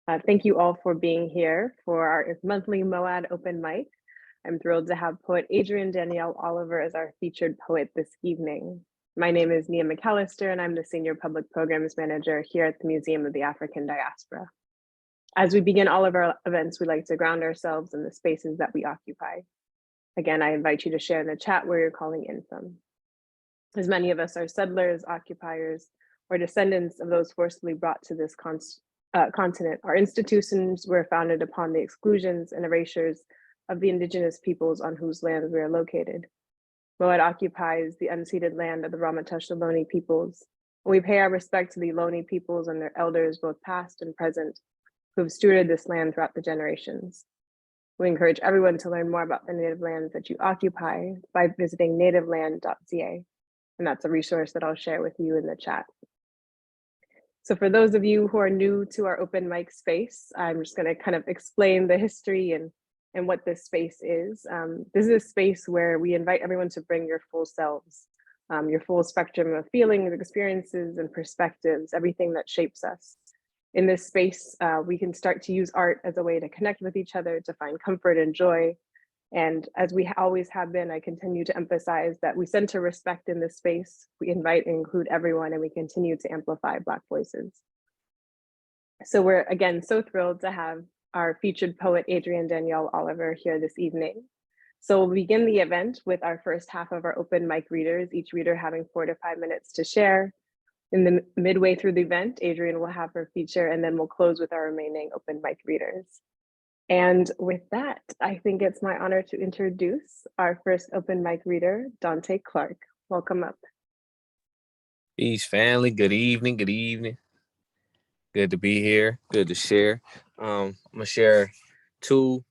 Thank you all for being here for our monthly MOAD open mic. I'm thrilled to have poet Adrienne Danyelle Oliver as our featured poet this evening. My name is Nia McAllister, and I'm the Senior Public Programs Manager here at the Museum of the African Diaspora. As we begin all of our events, we like to ground ourselves in the spaces that we occupy. Again, I invite you to share in the chat where you're calling in from. As many of us are settlers, occupiers, or descendants of those forcibly brought to this continent, our institutions were founded upon the exclusions and erasures of the indigenous peoples on whose lands we are located. Moed occupies the unceded land of the Ramaytush Ohlone peoples. We pay our respect to the Ohlone peoples and their elders, both past and present, who have stewarded this land throughout the generations. We encourage everyone to learn more about the native lands that you occupy by visiting nativeland.ca. And that's a resource that I'll share with you in the chat. So for those of you who are new to our open mic space, I'm just going to kind of explain the history and what this space is. This is a space where we invite everyone to bring your full selves, your full spectrum of feelings, experiences, and perspectives, everything that shapes us. In this space, we can start to use art as a way to connect with each other, to find comfort and joy. And as we always have been, I continue to emphasize that we center respect in this space. We invite and include everyone, and we continue to amplify Black voices. So we're, again, so thrilled to have our featured poet, Adrienne Danyelle Oliver, here this evening. So we'll begin the event with our first half of our open mic readers, each reader having 4 to 5 minutes to share. In the midway through the event, Adrienne will have her feature, and then we'll close with our remaining open mic readers. And with that, I think it's my honor to introduce our first open mic reader, Dante Clark. Welcome up. Peace, family. Good evening. Good evening. Good to be here. Good to share. I'm gonna share 2,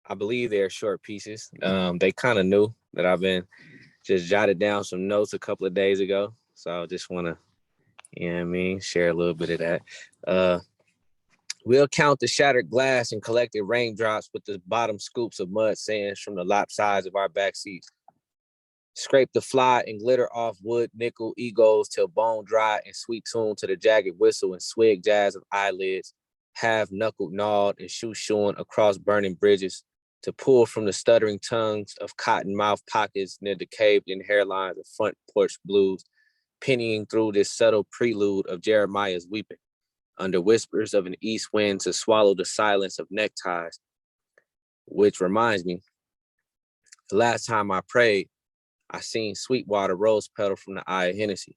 I believe they're short pieces. They kind of knew that I've been just jotted down some notes a couple of days ago. So I just want to, you know what I mean, share a little bit of that. We'll count the shattered glass and collected raindrops with the bottom scoops of mud sands from the lopsides of our backseats. Scrape the fly and glitter off wood nickel egos till bone dry and sweet tune to the jagged whistle and swig jazz of eyelids, half knuckled gnawed and shoe-shoeing across burning bridges to pull from the stuttering tongues of cotton mouth pockets near the caved-in hairlines of front porch blues, pennying through this subtle prelude of Jeremiah's weeping, under whispers of an east wind to swallow the silence of neckties. Which reminds me, the last time I prayed, I seen Sweetwater rose petal from the eye of Hennessy,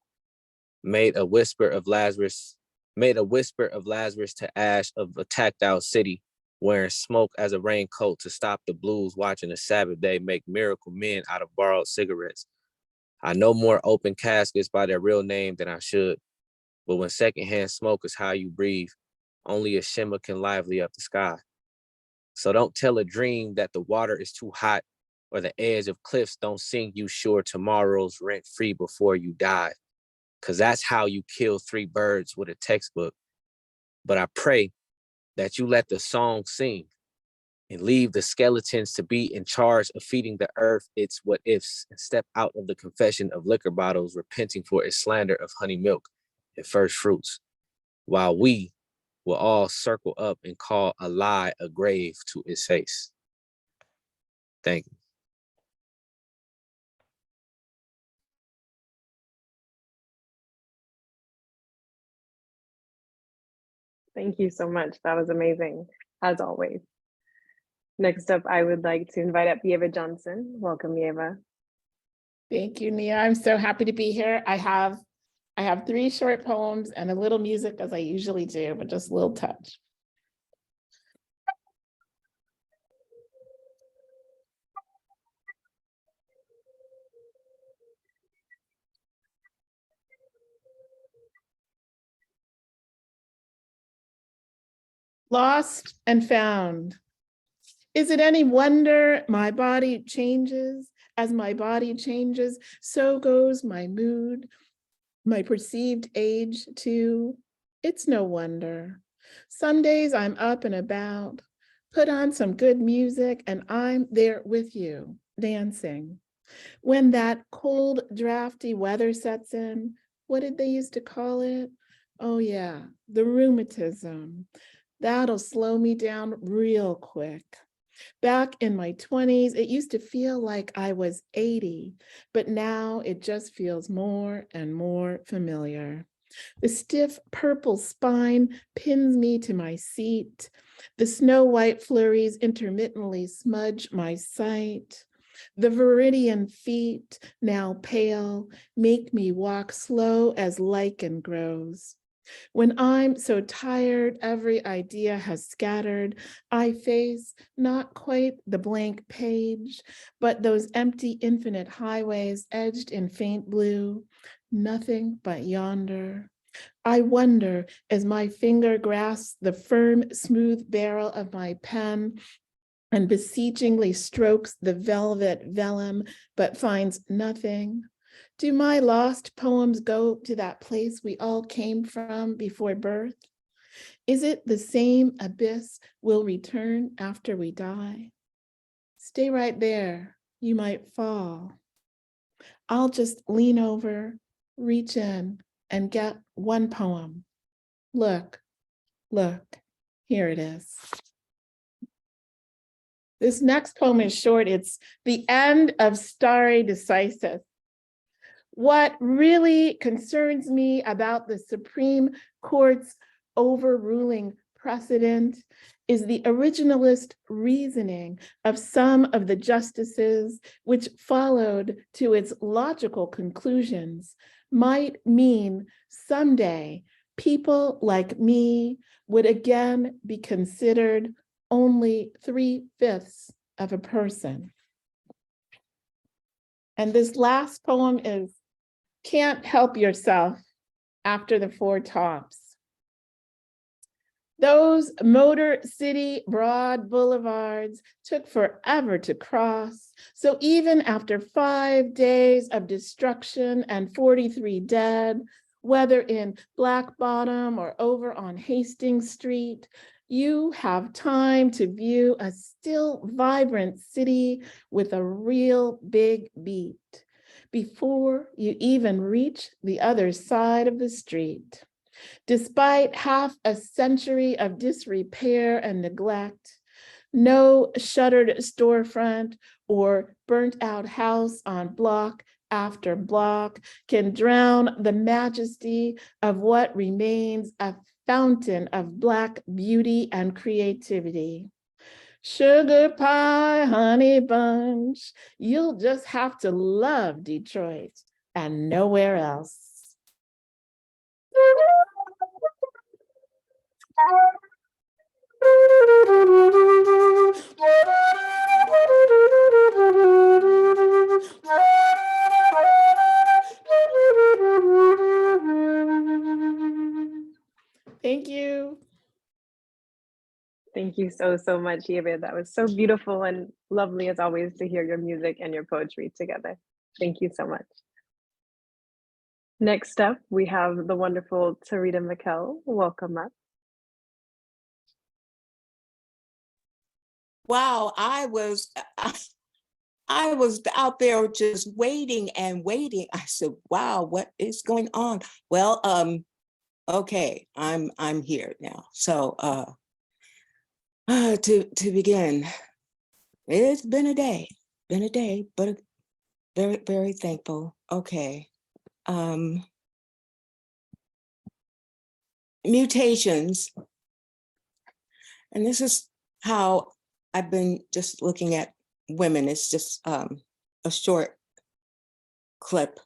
made a whisper of Lazarus to ash of a tacked-out city, wearing smoke as a raincoat to stop the blues, watching a Sabbath day make miracle men out of borrowed cigarettes. I know more open caskets by their real name than I should, but when secondhand smoke is how you breathe, only a shimmer can lively up the sky. So don't tell a dream that the water is too hot or the edge of cliffs don't sing you sure tomorrow's rent-free before you die, because that's how you kill 3 birds with a textbook. But I pray that you let the song sing and leave the skeletons to be in charge of feeding the earth its what-ifs and step out of the confession of liquor bottles, repenting for its slander of honey milk and first fruits, while we will all circle up and call a lie a grave to its face. Thank you. Thank you so much. That was amazing, as always. Next up, I would like to invite up Yeva Johnson. Welcome, Yeva. Thank you, Nia. I'm so happy to be here. I have 3 short poems and a little music, as I usually do, but just a little touch. Lost and found. Is it any wonder my body changes? As my body changes, so goes my mood, my perceived age too. It's no wonder. Some days I'm up and about, put on some good music, and I'm there with you, dancing. When that cold, drafty weather sets in, what did they used to call it? Oh yeah, the rheumatism. That'll slow me down real quick. Back in my 20s, it used to feel like I was 80, but now it just feels more and more familiar. The stiff purple spine pins me to my seat. The snow white flurries intermittently smudge my sight. The viridian feet, now pale, make me walk slow as lichen grows. When I'm so tired, every idea has scattered, I face not quite the blank page, but those empty infinite highways edged in faint blue, nothing but yonder. I wonder as my finger grasps the firm, smooth barrel of my pen and beseechingly strokes the velvet vellum, but finds nothing. Do my lost poems go to that place we all came from before birth? Is it the same abyss we'll return after we die? Stay right there, you might fall. I'll just lean over, reach in, and get one poem. Look, here it is. This next poem is short. It's the end of Stare Decisis. What really concerns me about the Supreme Court's overruling precedent is the originalist reasoning of some of the justices, which followed to its logical conclusions, might mean someday people like me would again be considered only 3/5 of a person. And this last poem is Can't Help Yourself After the Four Tops. Those Motor City broad boulevards took forever to cross. So even after 5 days of destruction and 43 dead, whether in Black Bottom or over on Hastings Street, you have time to view a still vibrant city with a real big beat before you even reach the other side of the street. Despite half a century of disrepair and neglect, no shuttered storefront or burnt out house on block after block can drown the majesty of what remains a fountain of Black beauty and creativity. Sugar pie, honey bunch, you'll just have to love Detroit and nowhere else. Thank you. Thank you so much, Eva. That was so beautiful and lovely as always to hear your music and your poetry together. Thank you so much. Next up, we have the wonderful Tarita McKell. Welcome up. Wow, I was out there just waiting and waiting. I said, wow, what is going on? Well, okay, I'm here now. So to begin, it's been a day, but very, very thankful. Okay. Mutations. And this is how I've been just looking at women. It's just a short clip.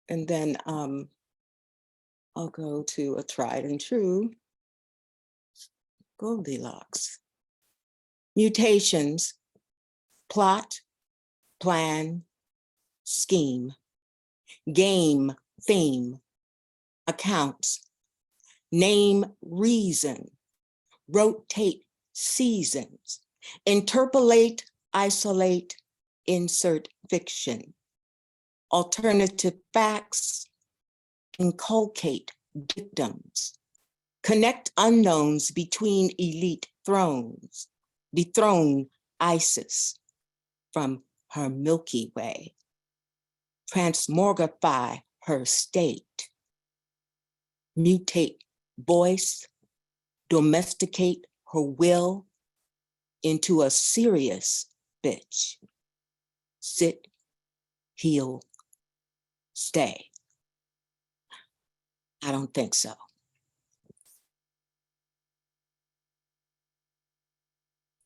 And then I'll go to a tried and true Goldilocks. Mutations, plot, plan, scheme, game, theme, accounts, name, reason, rotate seasons, interpolate, isolate, insert fiction, alternative facts, inculcate victims, connect unknowns between elite thrones, dethrone Isis from her Milky Way, transmogrify her state, mutate voice, domesticate her will into a serious bitch. Sit, heal, stay. I don't think so.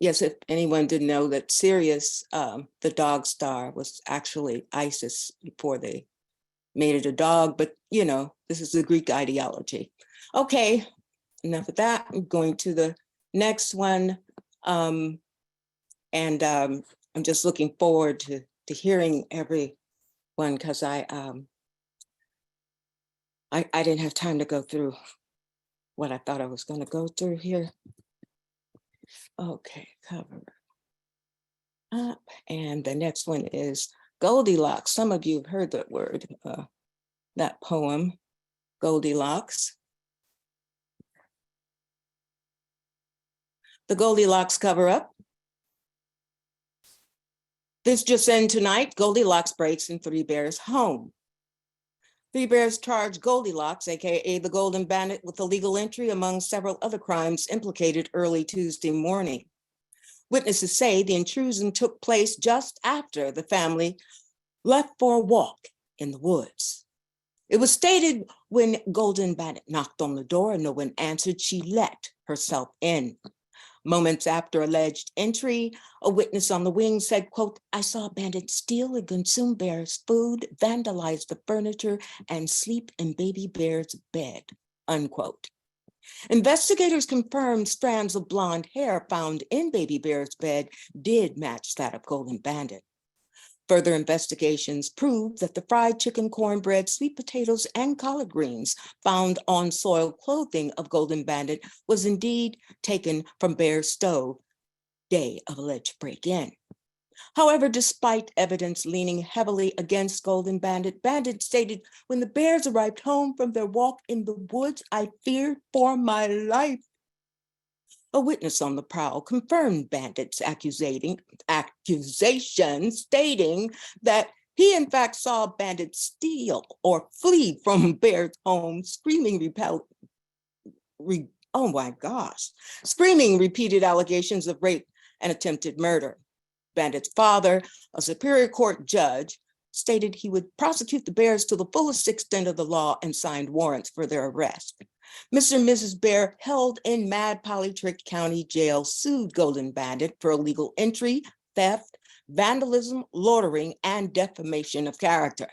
Yes, if anyone didn't know that Sirius, the dog star, was actually Isis before they made it a dog, but you know, this is the Greek ideology. Okay, enough of that. I'm going to the next one. I'm just looking forward to hearing everyone because I didn't have time to go through what I thought I was going to go through here. Okay, cover up. And the next one is Goldilocks. Some of you have heard that word, that poem, Goldilocks. The Goldilocks cover up. This just in tonight, Goldilocks breaks in Three Bears' home. Three Bears charge Goldilocks, AKA the Golden Bandit, with illegal entry among several other crimes implicated early Tuesday morning. Witnesses say the intrusion took place just after the family left for a walk in the woods. It was stated when Golden Bandit knocked on the door and no one answered, she let herself in. Moments after alleged entry, a witness on the wing said, quote, I saw Bandit steal and consume Bear's food, vandalize the furniture, and sleep in Baby Bear's bed, unquote. Investigators confirmed strands of blonde hair found in Baby Bear's bed did match that of Golden Bandit. Further investigations proved that the fried chicken, cornbread, sweet potatoes, and collard greens found on soiled clothing of Golden Bandit was indeed taken from Bear's stove day of alleged break-in. However, despite evidence leaning heavily against Golden Bandit, Bandit stated, when the Bears arrived home from their walk in the woods, I feared for my life. A witness on the prowl confirmed Bandit's accusation, stating that he in fact saw Bandit steal or flee from Bear's home, screaming repeated allegations of rape and attempted murder. Bandit's father, a Superior Court judge, stated he would prosecute the Bears to the fullest extent of the law and signed warrants for their arrest. Mr. and Mrs. Bear, held in Mad Polytrick County Jail, sued Golden Bandit for illegal entry, theft, vandalism, loitering, and defamation of character.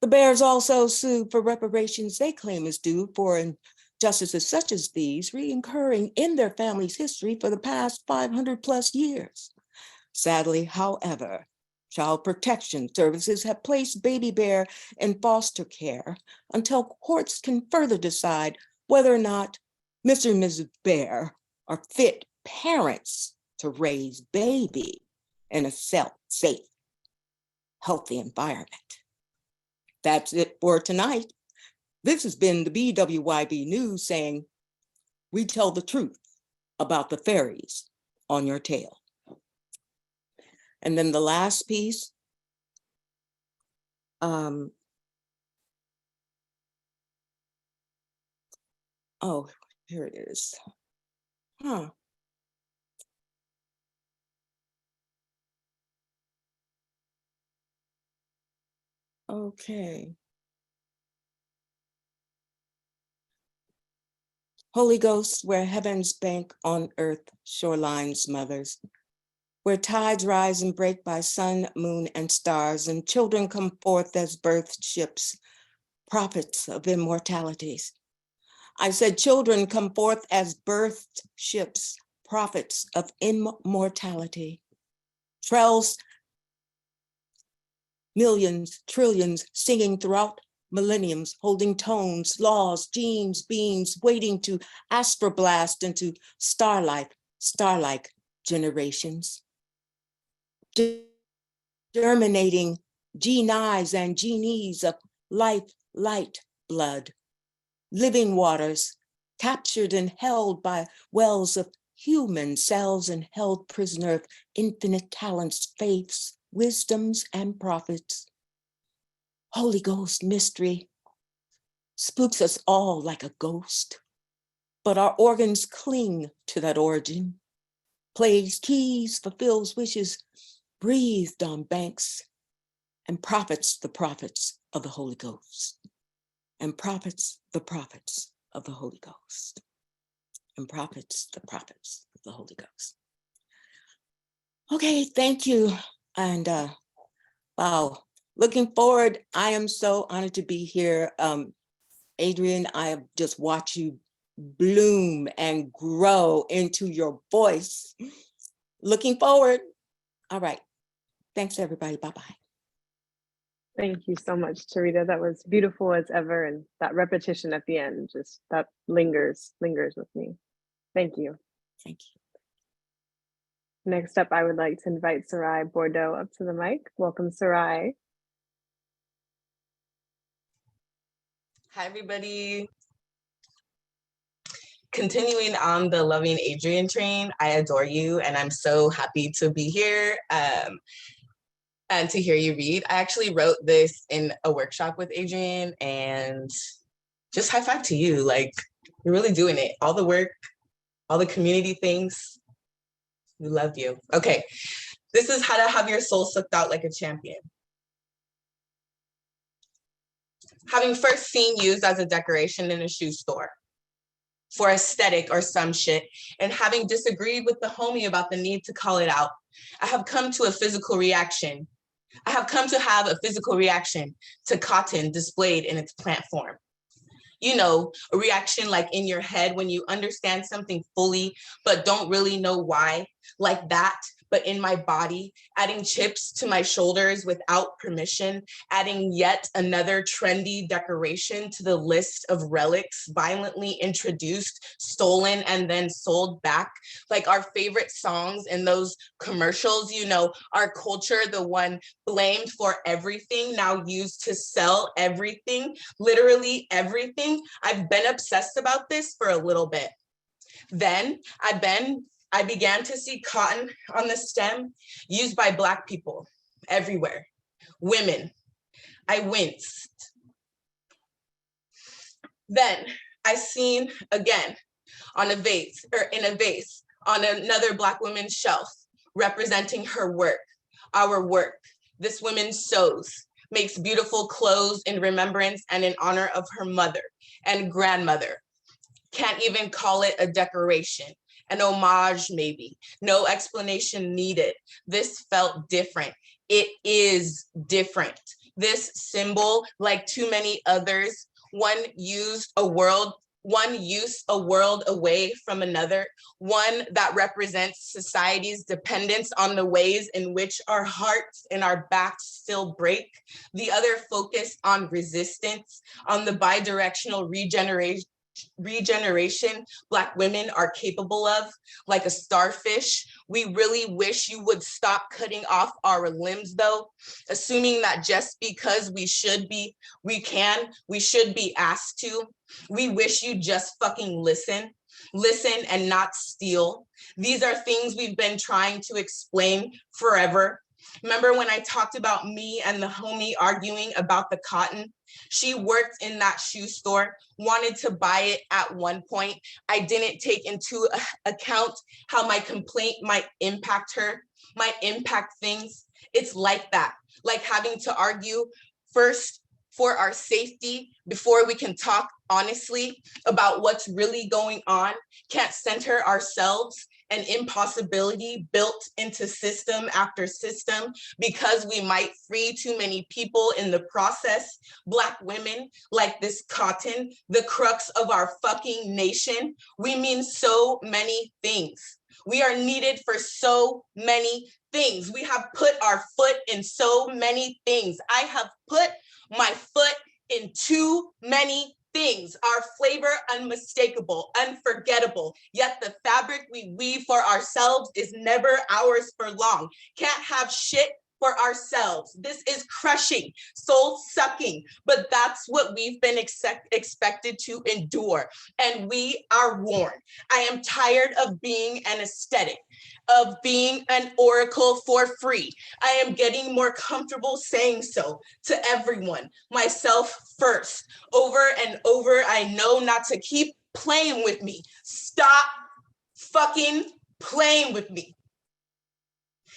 The Bears also sued for reparations they claim is due for injustices such as these reoccurring in their family's history for the past 500 plus years. Sadly, however, Child Protection Services have placed Baby Bear in foster care until courts can further decide whether or not Mr. and Mrs. Bear are fit parents to raise baby in a safe, healthy environment. That's it for tonight. This has been the BWYB News saying, we tell the truth about the fairies on your tail. And then the last piece, oh, here it is. Okay. Holy Ghost, where heavens bank on earth, shorelines, mothers, where tides rise and break by sun, moon, and stars, and children come forth as birthed ships, prophets of immortalities. I said children come forth as birthed ships, prophets of immortality. Trails, millions, trillions, singing throughout millenniums, holding tones, laws, genes, beings, waiting to astroblast into starlight generations. Germinating genies and genies of life, light, blood, living waters, captured and held by wells of human cells and held prisoner of infinite talents, faiths, wisdoms, and prophets. Holy Ghost mystery spooks us all like a ghost. but our organs cling to that origin. Plays keys, fulfills wishes, breathed on banks, and prophets the prophets of the Holy Ghost, and prophets the prophets of the Holy Ghost, and prophets the prophets of the Holy Ghost. Okay, thank you. And wow, looking forward, I am so honored to be here. Adrienne, I have just watched you bloom and grow into your voice. Looking forward. All right. Thanks, everybody. Bye-bye. Thank you so much, Tarita. That was beautiful as ever. And that repetition at the end, just that lingers with me. Thank you. Thank you. Next up, I would like to invite Sarai Bordeaux up to the mic. Welcome, Sarai. Hi, everybody. Continuing on the Loving Adrienne train, I adore you, and I'm so happy to be here and to hear you read. I actually wrote this in a workshop with Adrienne, and just high five to you. Like, you're really doing it. All the work, all the community things. We love you. Okay, this is how to have your soul sucked out like a champion. Having first seen used as a decoration in a shoe store for aesthetic or some shit, and having disagreed with the homie about the need to call it out, I have come to a physical reaction. I have come to have a physical reaction to cotton displayed in its plant form. You know, a reaction like in your head when you understand something fully, but don't really know why, like that, but in my body, adding chips to my shoulders without permission, adding yet another trendy decoration to the list of relics violently introduced, stolen, and then sold back, like our favorite songs in those commercials, you know, our culture, the one blamed for everything, now used to sell everything, literally everything. I've been obsessed about this for a little bit. Then I began to see cotton on the stem used by Black people everywhere. Women. I winced. Then I seen again on a vase, or in a vase, on another Black woman's shelf, representing her work, our work. This woman sews, makes beautiful clothes in remembrance and in honor of her mother and grandmother. Can't even call it a decoration. An homage, maybe. No explanation needed. This felt different. It is different. This symbol, like too many others, one use a world away from another, one that represents society's dependence on the ways in which our hearts and our backs still break, the other focused on resistance, on the bidirectional regeneration Black women are capable of, like a starfish. We really wish you would stop cutting off our limbs though, assuming that just because we should be asked to. We wish you just fucking listen and not steal. These are things we've been trying to explain forever. Remember when I talked about me and the homie arguing about the cotton? She worked in that shoe store, wanted to buy it at one point. I didn't take into account how my complaint might impact her, might impact things. It's like that, like having to argue first for our safety before we can talk honestly about what's really going on, can't center ourselves, an impossibility built into system after system because we might free too many people in the process. Black women, like this cotton, the crux of our fucking nation, we mean so many things. We are needed for so many things. We have put our foot in so many things. I have put my foot in too many things. Our flavor unmistakable, unforgettable, yet the fabric we weave for ourselves is never ours for long. Can't have shit for ourselves. This is crushing, soul sucking, but that's what we've been expected to endure, and we are worn. I am tired of being an aesthetic, of being an oracle for free. I am getting more comfortable saying so to everyone, myself first. Over and over, I know not to keep playing with me. Stop fucking playing with me.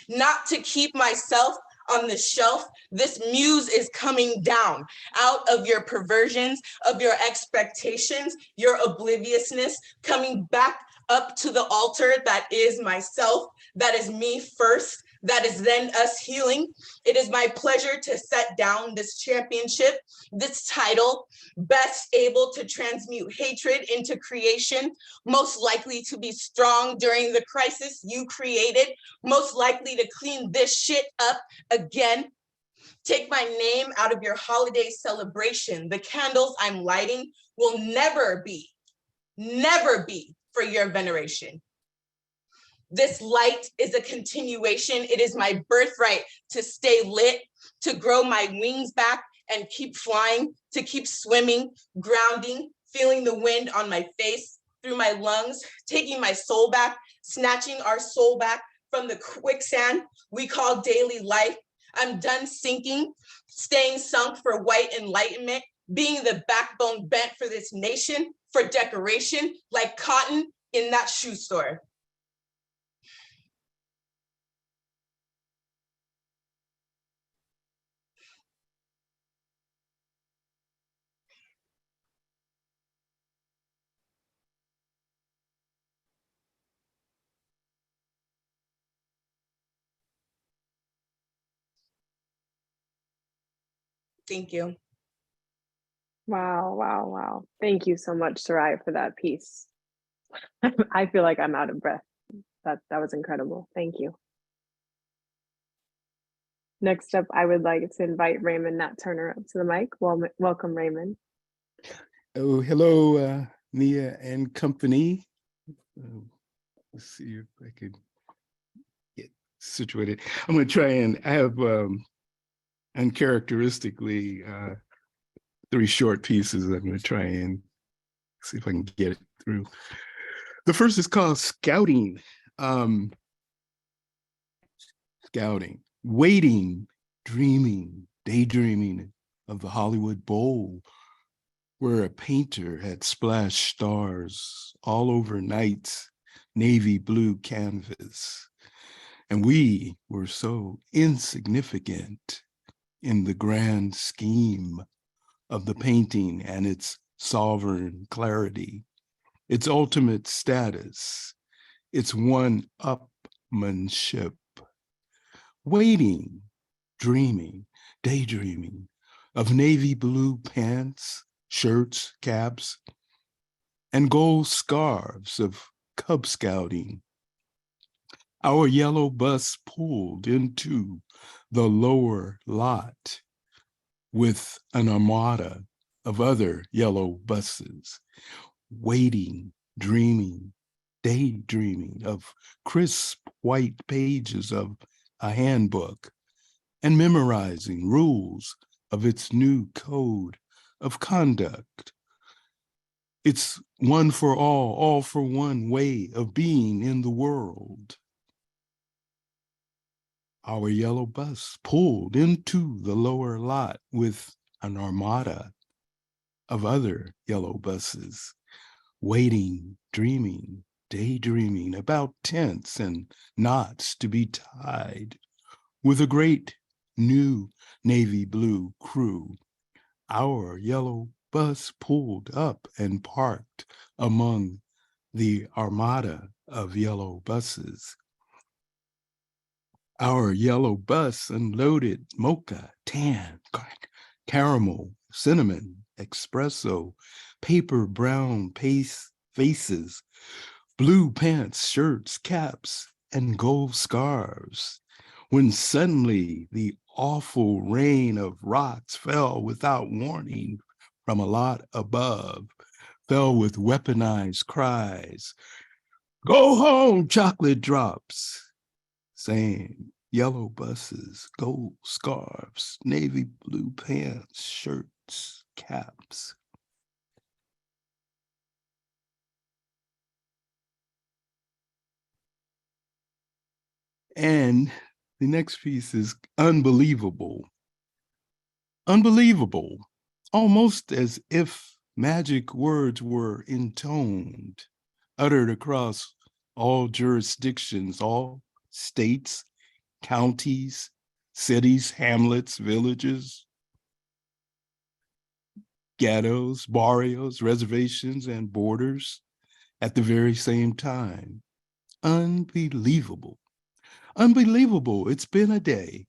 Not to keep myself on the shelf. This muse is coming down out of your perversions, of your expectations, your obliviousness, coming back up to the altar that is myself, that is me first, that is then us healing. It is my pleasure to set down this championship, this title, best able to transmute hatred into creation, most likely to be strong during the crisis you created, most likely to clean this shit up again. Take my name out of your holiday celebration. The candles I'm lighting will never be for your veneration. This light is a continuation. It is my birthright to stay lit, to grow my wings back and keep flying, to keep swimming, grounding, feeling the wind on my face, through my lungs, taking my soul back, snatching our soul back from the quicksand we call daily life. I'm done sinking, staying sunk for white enlightenment, being the backbone bent for this nation, for decoration, like cotton in that shoe store. Thank you. Wow, wow, wow. Thank you so much, Sarai, for that piece. I feel like I'm out of breath. That was incredible. Thank you. Next up, I would like to invite Raymond Nat Turner up to the mic. Welcome, Raymond. Oh, hello, Nia and company. Let's see if I can get situated. I'm going to try and I have uncharacteristically 3 short pieces. I'm going to try and see if I can get it through. The first is called Scouting. Scouting, waiting, dreaming, daydreaming of the Hollywood Bowl, where a painter had splashed stars all over night's navy blue canvas. And we were so insignificant in the grand scheme of the painting and its sovereign clarity, its ultimate status, its one-upmanship. Waiting, dreaming, daydreaming of navy blue pants, shirts, caps, and gold scarves of Cub Scouting. Our yellow bus pulled into the lower lot with an armada of other yellow buses, waiting, dreaming, daydreaming of crisp white pages of a handbook and memorizing rules of its new code of conduct. It's one for all for one way of being in the world. Our yellow bus pulled into the lower lot with an armada of other yellow buses, waiting, dreaming, daydreaming about tents and knots to be tied with a great new navy blue crew. Our yellow bus pulled up and parked among the armada of yellow buses. Our yellow bus unloaded mocha, tan, caramel, cinnamon, espresso, paper brown faces, blue pants, shirts, caps, and gold scarves. When suddenly the awful rain of rocks fell without warning from a lot above, fell with weaponized cries, "Go home, chocolate drops," saying yellow buses, gold scarves, navy blue pants, shirts, caps. And the next piece is unbelievable. Unbelievable, almost as if magic words were intoned, uttered across all jurisdictions, all states, counties, cities, hamlets, villages, ghettos, barrios, reservations, and borders at the very same time. Unbelievable. Unbelievable. It's been a day.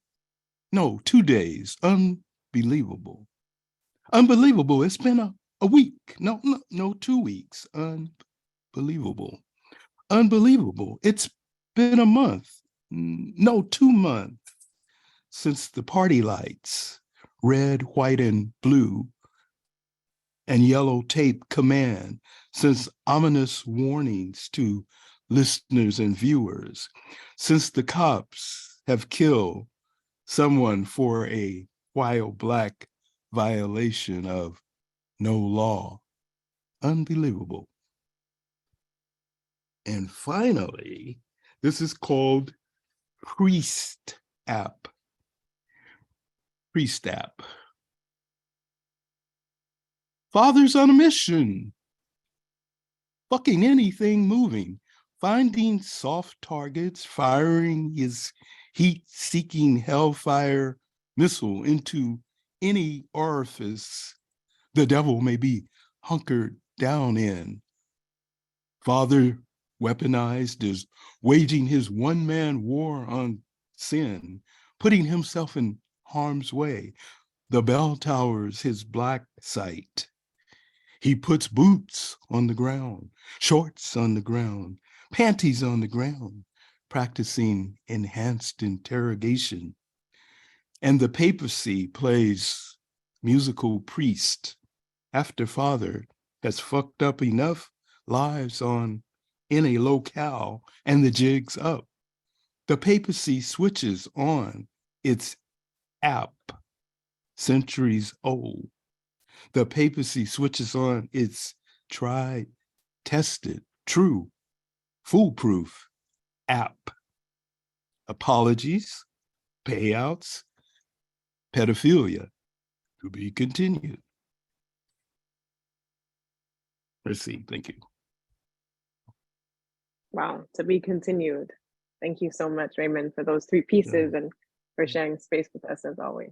No, 2 days. Unbelievable. Unbelievable. It's been a week. No, 2 weeks. Unbelievable. Unbelievable. It's been a month. No, 2 months since the party lights, red, white, and blue, and yellow tape command, since ominous warnings to listeners and viewers, since the cops have killed someone for a while black violation of no law. Unbelievable. And finally, this is called Priest app. Priest app. Father's on a mission. Fucking anything moving, finding soft targets, firing his heat-seeking hellfire missile into any orifice the devil may be hunkered down in. Father, weaponized, is waging his one-man war on sin, putting himself in harm's way. The bell tower's his black site. He puts boots on the ground, shorts on the ground, panties on the ground, practicing enhanced interrogation. And the papacy plays musical priest after father has fucked up enough lives in a locale and the jig's up. The papacy switches on its app, centuries old. The papacy switches on its tried, tested, true, foolproof app. Apologies, payouts, pedophilia, to be continued. Merci, thank you. Wow, to be continued. Thank you so much, Raymond, for those 3 pieces and for sharing space with us as always.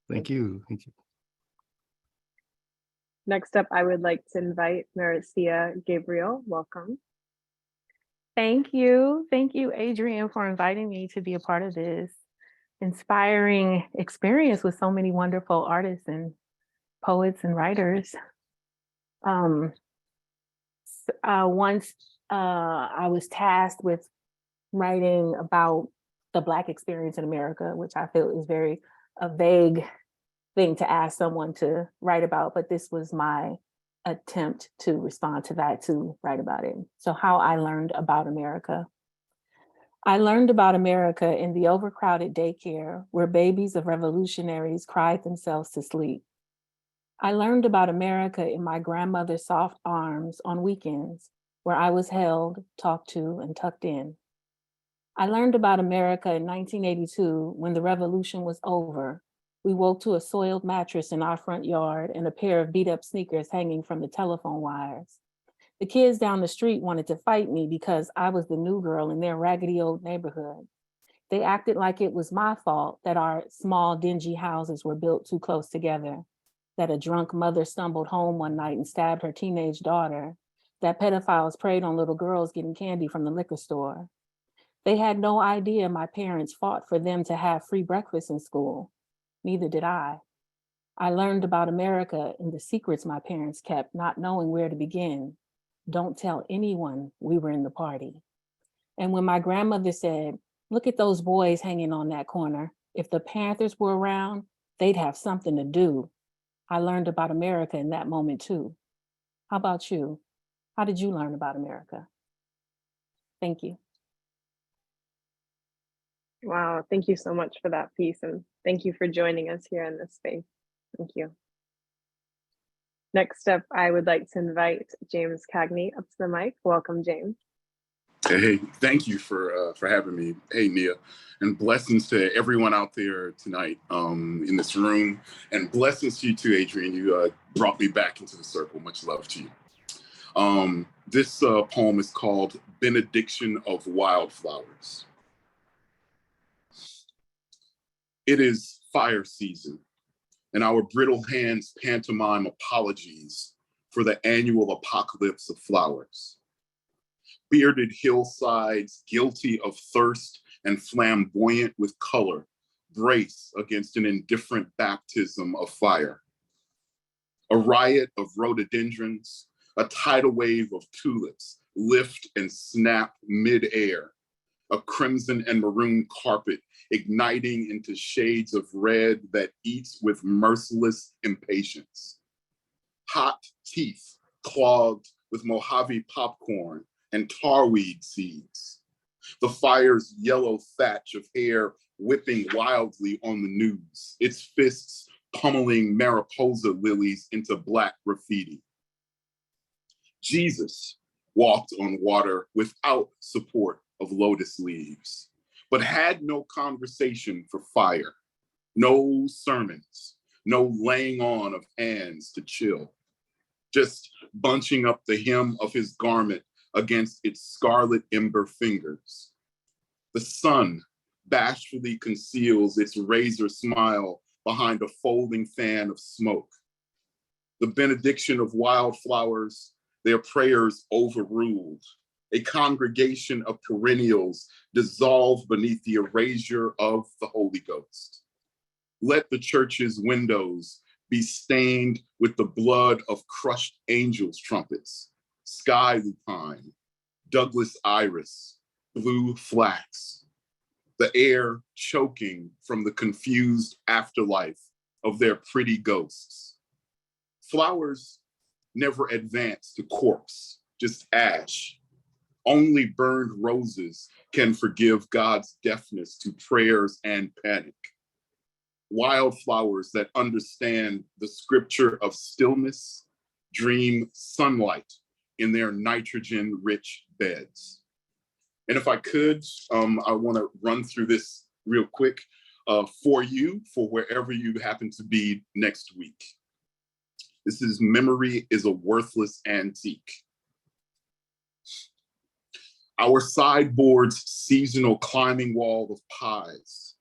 Thank you. Next up, I would like to invite Marcia Gabriel. Welcome. Thank you. Thank you, Adrienne, for inviting me to be a part of this inspiring experience with so many wonderful artists and poets and writers. Once I was tasked with writing about the Black experience in America, which I feel is a vague thing to ask someone to write about, but this was my attempt to respond to that, to write about it. So how I learned about America. I learned about America in the overcrowded daycare where babies of revolutionaries cried themselves to sleep. I learned about America in my grandmother's soft arms on weekends where I was held, talked to, and tucked in. I learned about America in 1982 when the revolution was over. We woke to a soiled mattress in our front yard and a pair of beat up sneakers hanging from the telephone wires. The kids down the street wanted to fight me because I was the new girl in their raggedy old neighborhood. They acted like it was my fault that our small, dingy houses were built too close together, that a drunk mother stumbled home one night and stabbed her teenage daughter, that pedophiles preyed on little girls getting candy from the liquor store. They had no idea my parents fought for them to have free breakfast in school. Neither did I. I learned about America in the secrets my parents kept, not knowing where to begin. Don't tell anyone we were in the party. And when my grandmother said, "Look at those boys hanging on that corner. If the Panthers were around, they'd have something to do." I learned about America in that moment too. How about you? How did you learn about America? Thank you. Wow, thank you so much for that piece, and thank you for joining us here in this space. Thank you. Next up, I would like to invite James Cagney up to the mic. Welcome, James. Hey, thank you for having me. Hey, Nia, and blessings to everyone out there tonight in this room, and blessings to you too, Adrienne. You brought me back into the circle. Much love to you. This poem is called "Benediction of Wildflowers." It is fire season, and our brittle hands pantomime apologies for the annual apocalypse of flowers. Bearded hillsides, guilty of thirst and flamboyant with color, brace against an indifferent baptism of fire. A riot of rhododendrons, a tidal wave of tulips lift and snap mid-air, a crimson and maroon carpet igniting into shades of red that eats with merciless impatience. Hot teeth clogged with Mojave popcorn and tarweed seeds. The fire's yellow thatch of hair whipping wildly on the news, its fists pummeling Mariposa lilies into black graffiti. Jesus walked on water without support of lotus leaves, but had no conversation for fire, no sermons, no laying on of hands to chill, just bunching up the hem of his garment against its scarlet ember fingers. The sun bashfully conceals its razor smile behind a folding fan of smoke. The benediction of wildflowers, their prayers overruled. A congregation of perennials dissolved beneath the erasure of the Holy Ghost. Let the church's windows be stained with the blood of crushed angels' trumpets, sky lupine, Douglas iris, blue flax, the air choking from the confused afterlife of their pretty ghosts. Flowers never advance to corpse, just ash. Only burned roses can forgive God's deafness to prayers and panic. Wildflowers that understand the scripture of stillness dream sunlight in their nitrogen-rich beds. And if I could, I want to run through this real quick for you, for wherever you happen to be next week. This is "Memory is a Worthless Antique." Our sideboard's seasonal climbing wall of pies,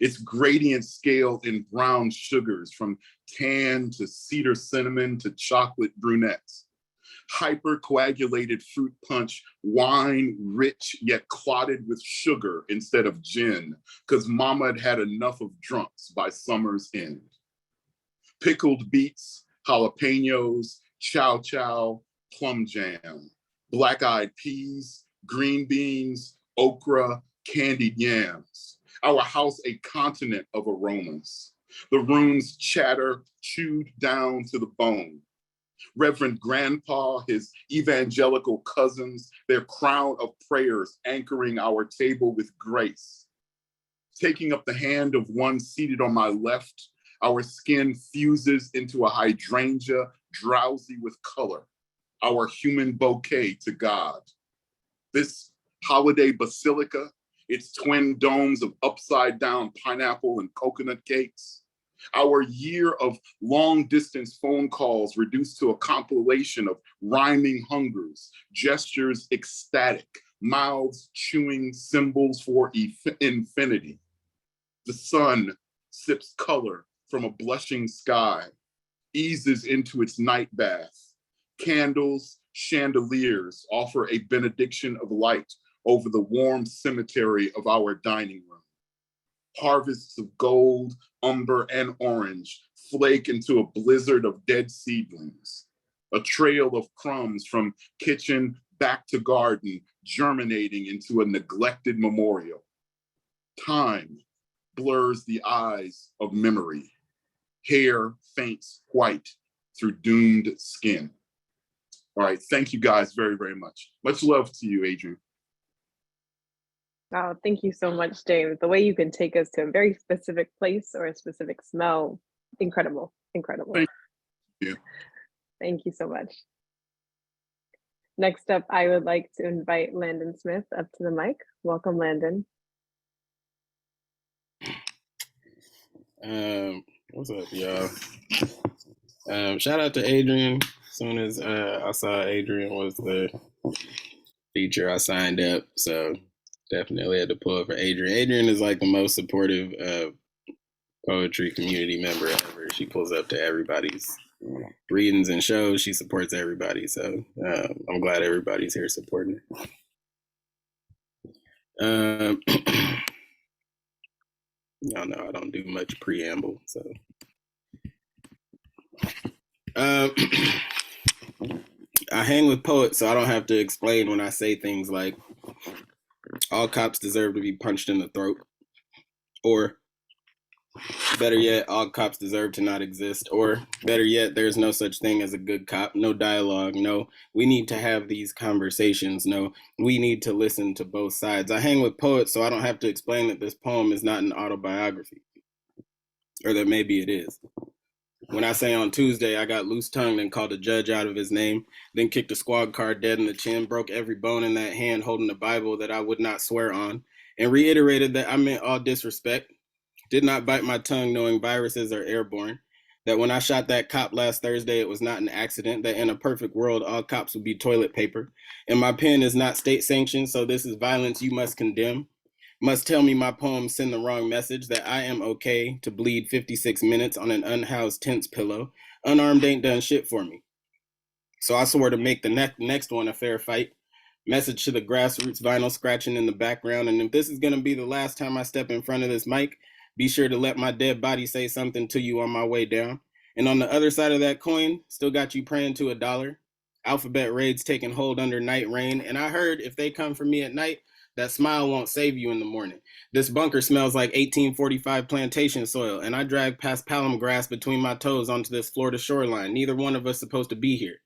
its gradient scaled in brown sugars from tan to cedar cinnamon to chocolate brunettes, hypercoagulated fruit punch, wine rich yet clotted with sugar instead of gin, because mama had had enough of drunks by summer's end. Pickled beets, jalapenos, chow chow, plum jam, black-eyed peas, green beans, okra, candied yams. Our house a continent of aromas. The room's chatter chewed down to the bone. Reverend Grandpa, his evangelical cousins, their crown of prayers anchoring our table with grace. Taking up the hand of one seated on my left, our skin fuses into a hydrangea drowsy with color, our human bouquet to God. This holiday basilica, its twin domes of upside down pineapple and coconut cakes, our year of long distance phone calls reduced to a compilation of rhyming hungers, gestures ecstatic, mouths chewing symbols for infinity. The sun sips color from a blushing sky, eases into its night bath. Candles, chandeliers offer a benediction of light over the warm cemetery of our dining room. Harvests of gold, umber, and orange flake into a blizzard of dead seedlings. A trail of crumbs from kitchen back to garden, germinating into a neglected memorial. Time blurs the eyes of memory. Hair faints white through doomed skin. All right, thank you guys very, very much. Much love to you, Adrienne. Oh, thank you so much, James. The way you can take us to a very specific place or a specific smell, incredible, incredible. Thank you. Thank you so much. Next up, I would like to invite Landon Smith up to the mic. Welcome, Landon. What's up, y'all? Shout out to Adrienne. As soon as I saw Adrienne was the feature, I signed up. So definitely had to pull up for Adrienne. Adrienne is like the most supportive poetry community member ever. She pulls up to everybody's readings and shows. She supports everybody. So I'm glad everybody's here supporting her. Y'all know I don't do much preamble, so. I hang with poets, so I don't have to explain when I say things like, all cops deserve to be punched in the throat, or better yet, all cops deserve to not exist, or better yet, there's no such thing as a good cop, no dialogue, no, we need to have these conversations, no, we need to listen to both sides. I hang with poets, so I don't have to explain that this poem is not an autobiography, or that maybe it is. When I say on Tuesday, I got loose tongued and called a judge out of his name, then kicked a squad car dead in the chin, broke every bone in that hand holding the Bible that I would not swear on, and reiterated that I meant all disrespect, did not bite my tongue knowing viruses are airborne, that when I shot that cop last Thursday, it was not an accident, that in a perfect world, all cops would be toilet paper, and my pen is not state sanctioned, so this is violence you must condemn. Must tell me my poems send the wrong message, that I am okay to bleed 56 minutes on an unhoused tent's pillow. Unarmed ain't done shit for me. So I swore to make the next one a fair fight. Message to the grassroots, vinyl scratching in the background. And if this is gonna be the last time I step in front of this mic, be sure to let my dead body say something to you on my way down. And on the other side of that coin, still got you praying to $1. Alphabet raids taking hold under night rain. And I heard if they come for me at night, that smile won't save you in the morning. This bunker smells like 1845 plantation soil, and I drag past palm grass between my toes onto this Florida shoreline. Neither one of us supposed to be here.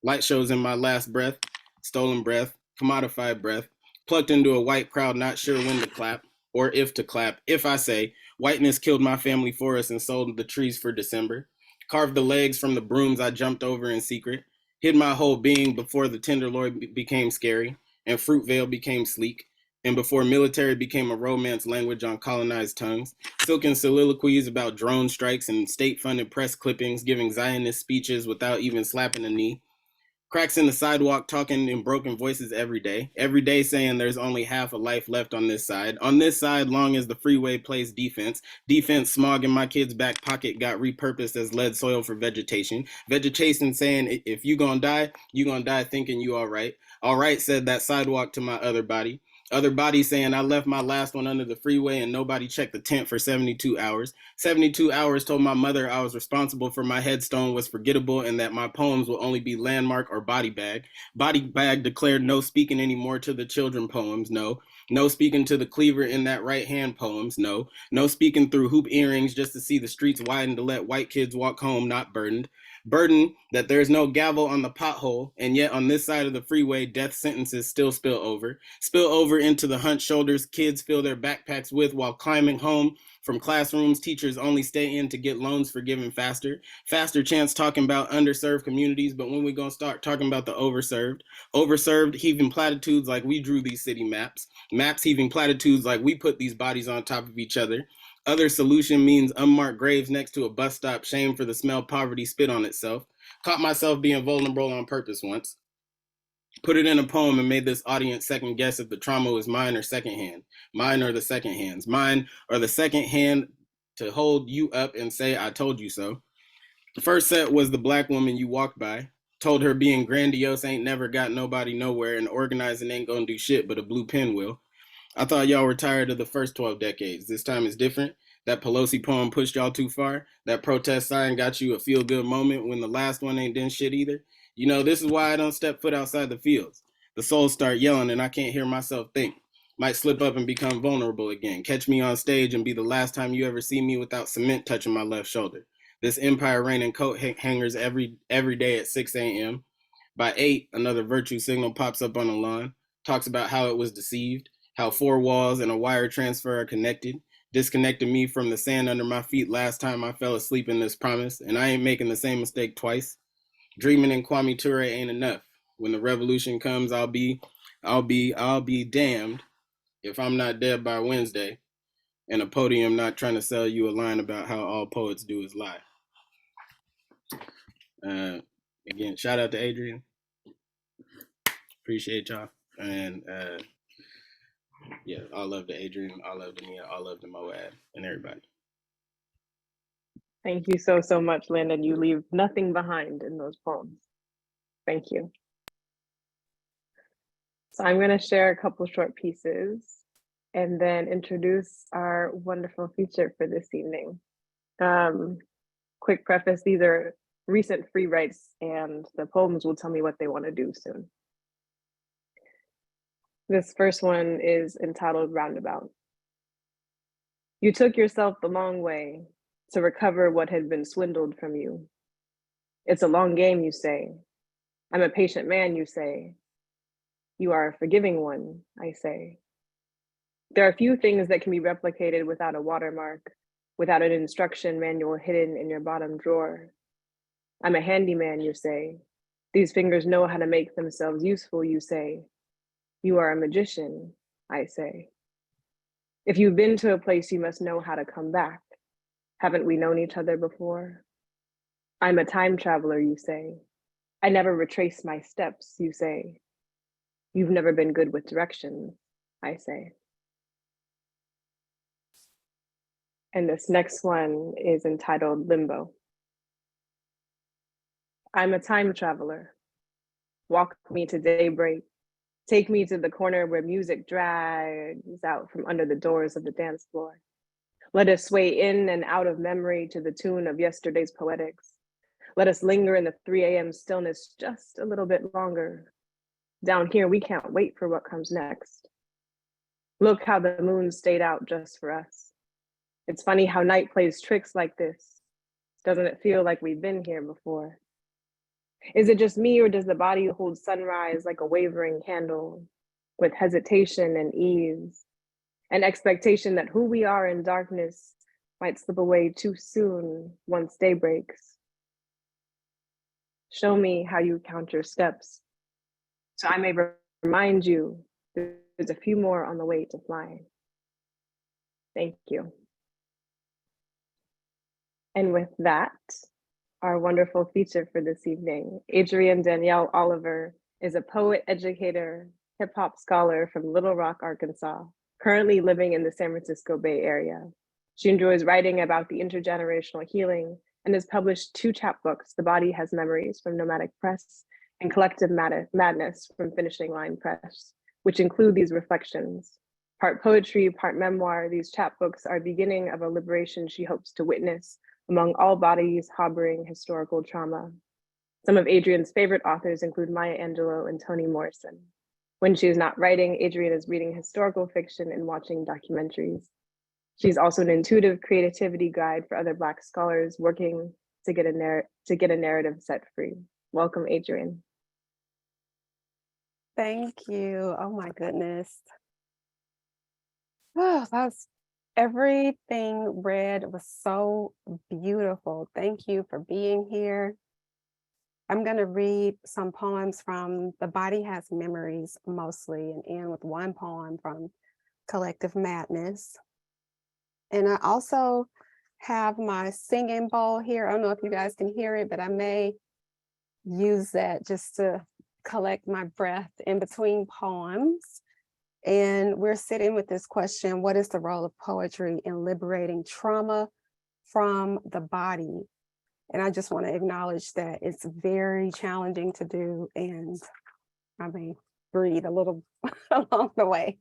Light shows in my last breath, stolen breath, commodified breath, plucked into a white crowd not sure when to clap, or if to clap. If I say, whiteness killed my family forest and sold the trees for December, carved the legs from the brooms I jumped over in secret, hid my whole being before the tenderloin became scary, and Fruitvale became sleek, and before military became a romance language on colonized tongues, silken soliloquies about drone strikes and state-funded press clippings giving Zionist speeches without even slapping a knee, cracks in the sidewalk talking in broken voices every day saying there's only half a life left on this side, long as the freeway plays defense smog in my kid's back pocket got repurposed as lead soil for vegetation saying if you gonna die thinking you all right, said that sidewalk to my other body saying I left my last one under the freeway and nobody checked the tent for 72 hours. 72 hours told my mother I was responsible for my headstone was forgettable and that my poems will only be landmark or body bag. Body bag declared no speaking anymore to the children poems, no. No speaking to the cleaver in that right hand poems, no. No speaking through hoop earrings just to see the streets widen to let white kids walk home not burdened. Burden that there's no gavel on the pothole, and yet on this side of the freeway, death sentences still spill over into the hunched shoulders kids fill their backpacks with while climbing home from classrooms. Teachers only stay in to get loans forgiven faster chance talking about underserved communities, but when we gonna start talking about the overserved heaving platitudes like we drew these city maps heaving platitudes like we put these bodies on top of each other. Other solution means unmarked graves next to a bus stop, shame for the smell poverty spit on itself. Caught myself being vulnerable on purpose once. Put it in a poem and made this audience second guess if the trauma was mine or secondhand. Mine or the second hands. Mine or the second hand to hold you up and say, I told you so. The first set was the black woman you walked by. Told her being grandiose ain't never got nobody nowhere and organizing ain't gonna do shit but a blue pen will. I thought y'all were tired of the first 12 decades. This time is different. That Pelosi poem pushed y'all too far. That protest sign got you a feel-good moment when the last one ain't done shit either. You know, this is why I don't step foot outside the fields. The souls start yelling and I can't hear myself think. Might slip up and become vulnerable again. Catch me on stage and be the last time you ever see me without cement touching my left shoulder. This empire reigning coat hangers every day at 6 a.m. By 8, another virtue signal pops up on the lawn. Talks about how it was deceived. How 4 walls and a wire transfer are connected, disconnected me from the sand under my feet last time I fell asleep in this promise, and I ain't making the same mistake twice. Dreaming in Kwame Ture ain't enough. When the revolution comes, I'll be damned if I'm not dead by Wednesday, and a podium not trying to sell you a line about how all poets do is lie. Again, shout out to Adrienne. Appreciate y'all. And yeah, all love to Adrienne, all love to Nia, all love to Moab and everybody. Thank you so, so much, Landon. You leave nothing behind in those poems. Thank you. So I'm going to share a couple short pieces and then introduce our wonderful feature for this evening. Quick preface, these are recent free writes and the poems will tell me what they want to do soon. This first one is entitled Roundabout. You took yourself the long way to recover what had been swindled from you. It's a long game, you say. I'm a patient man, you say. You are a forgiving one, I say. There are few things that can be replicated without a watermark, without an instruction manual hidden in your bottom drawer. I'm a handyman, you say. These fingers know how to make themselves useful, you say. You are a magician, I say. If you've been to a place, you must know how to come back. Haven't we known each other before? I'm a time traveler, you say. I never retrace my steps, you say. You've never been good with directions, I say. And this next one is entitled Limbo. I'm a time traveler. Walk me to daybreak. Take me to the corner where music drags out from under the doors of the dance floor. Let us sway in and out of memory to the tune of yesterday's poetics. Let us linger in the 3 a.m. stillness just a little bit longer. Down here, we can't wait for what comes next. Look how the moon stayed out just for us. It's funny how night plays tricks like this. Doesn't it feel like we've been here before? Is it just me, or does the body hold sunrise like a wavering candle, with hesitation and ease, an expectation that who we are in darkness might slip away too soon once day breaks? Show me how you count your steps, so I may remind you there's a few more on the way to flying. Thank you. And with that, our wonderful feature for this evening, Adrienne Danyelle Oliver is a poet, educator, hip hop scholar from Little Rock, Arkansas, currently living in the San Francisco Bay Area. She enjoys writing about the intergenerational healing and has published 2 chapbooks, The Body Has Memories from Nomadic Press and Collective Madness from Finishing Line Press, which include these reflections. Part poetry, part memoir, these chapbooks are beginning of a liberation she hopes to witness among all bodies harboring historical trauma. Some of Adrienne's favorite authors include Maya Angelou and Toni Morrison. When she is not writing, Adrienne is reading historical fiction and watching documentaries. She's also an intuitive creativity guide for other Black scholars working to get a narrative set free. Welcome, Adrienne. Thank you. Oh my goodness. Oh, that's everything read was so beautiful. Thank you for being here. I'm going to read some poems from The Body Has Memories mostly, and end with one poem from Collective Madness. And I also have my singing bowl here. I don't know if you guys can hear it, but I may use that just to collect my breath in between poems. And we're sitting with this question: what is the role of poetry in liberating trauma from the body? And I just want to acknowledge that it's very challenging to do, and I may breathe a little along the way.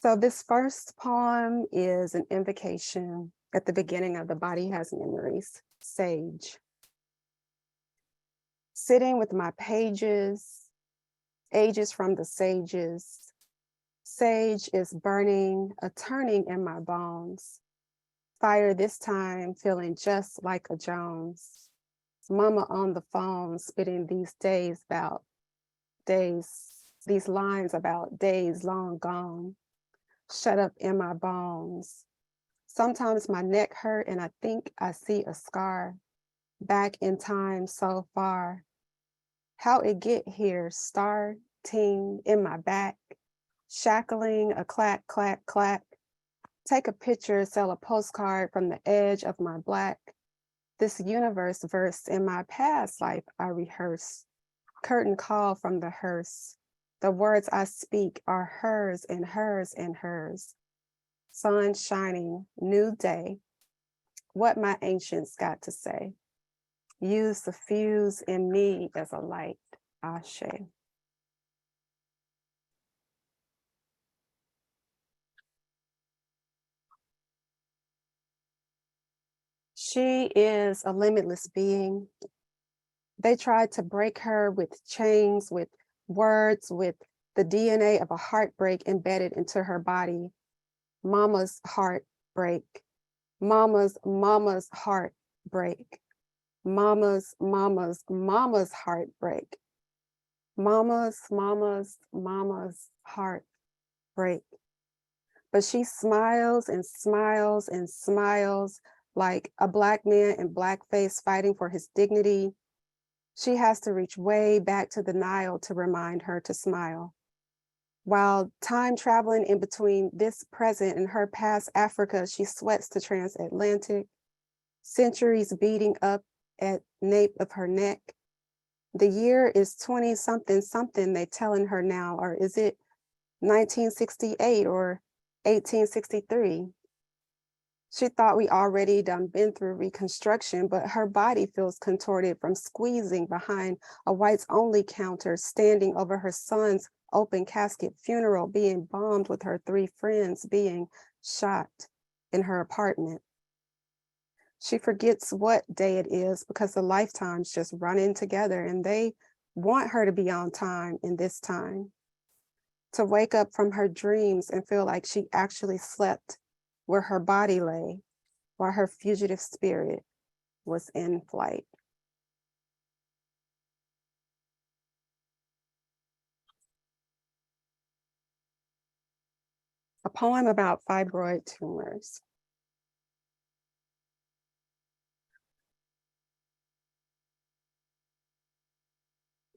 So this first poem is an invocation at the beginning of The Body Has Memories, Sage. Sitting with my pages, ages from the sages, sage is burning, a turning in my bones. Fire this time, feeling just like a Jones. Mama on the phone, spitting these lines about days long gone. Shut up in my bones. Sometimes my neck hurt and I think I see a scar. Back in time so far. How it get here, starting in my back, shackling a clack, clack, clack. Take a picture, sell a postcard from the edge of my black. This universe verse in my past life I rehearse. Curtain call from the hearse. The words I speak are hers and hers and hers. Sun shining, new day. What my ancients got to say. Use the fuse in me as a light. Ashe. She is a limitless being. They tried to break her with chains, with words, with the DNA of a heartbreak embedded into her body. Mama's heartbreak. Mama's heartbreak. Mama's heartbreak. Mama's heartbreak. But she smiles and smiles and smiles like a Black man in blackface fighting for his dignity. She has to reach way back to the Nile to remind her to smile. While time traveling in between this present and her past Africa, she sweats to transatlantic, centuries beating up at nape of her neck. The year is 20 something something they telling her now, or is it 1968 or 1863? She thought we already done been through Reconstruction, but her body feels contorted from squeezing behind a whites only counter, standing over her son's open casket funeral, being bombed with her 3 friends, being shot in her apartment. She forgets what day it is because the lifetimes just run in together and they want her to be on time in this time. To wake up from her dreams and feel like she actually slept where her body lay while her fugitive spirit was in flight. A poem about fibroid tumors.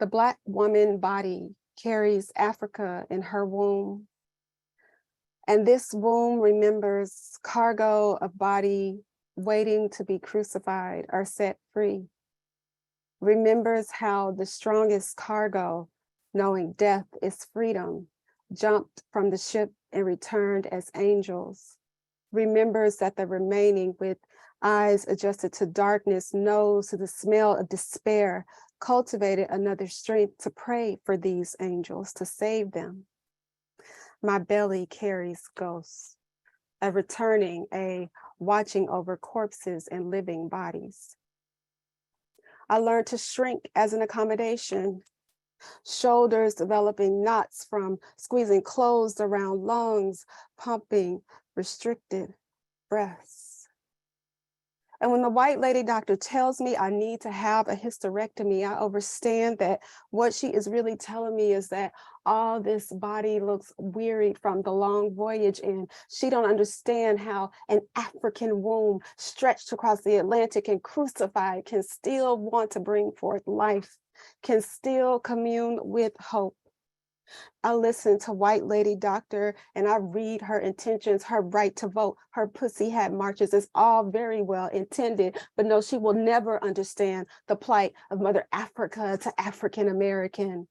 The Black woman body carries Africa in her womb. And this womb remembers cargo of body waiting to be crucified or set free. Remembers how the strongest cargo, knowing death is freedom, jumped from the ship and returned as angels. Remembers that the remaining, with eyes adjusted to darkness, nose to the smell of despair, cultivated another strength to pray for these angels, to save them. My belly carries ghosts, a returning, a watching over corpses and living bodies. I learned to shrink as an accommodation, shoulders developing knots from squeezing closed around lungs, pumping restricted breaths. And when the white lady doctor tells me I need to have a hysterectomy, I understand that what she is really telling me is that all this body looks weary from the long voyage, and she don't understand how an African womb stretched across the Atlantic and crucified can still want to bring forth life, can still commune with hope. I listen to white lady doctor and I read her intentions, her right to vote, her pussy hat marches. It's all very well intended, but no, she will never understand the plight of Mother Africa to African American,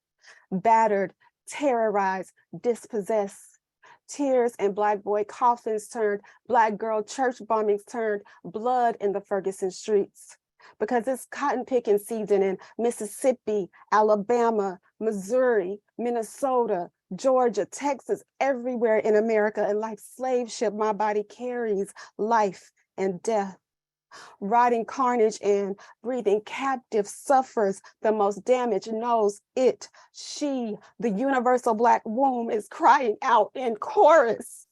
battered, terrorized, dispossessed. Tears and Black boy coffins turned, Black girl church bombings turned, blood in the Ferguson streets. Because it's cotton picking season in Mississippi, Alabama, Missouri, Minnesota, Georgia, Texas, everywhere in America. And like slave ship, my body carries life and death. Rotting carnage and breathing captive suffers the most damage, knows it. She, the universal Black womb, is crying out in chorus.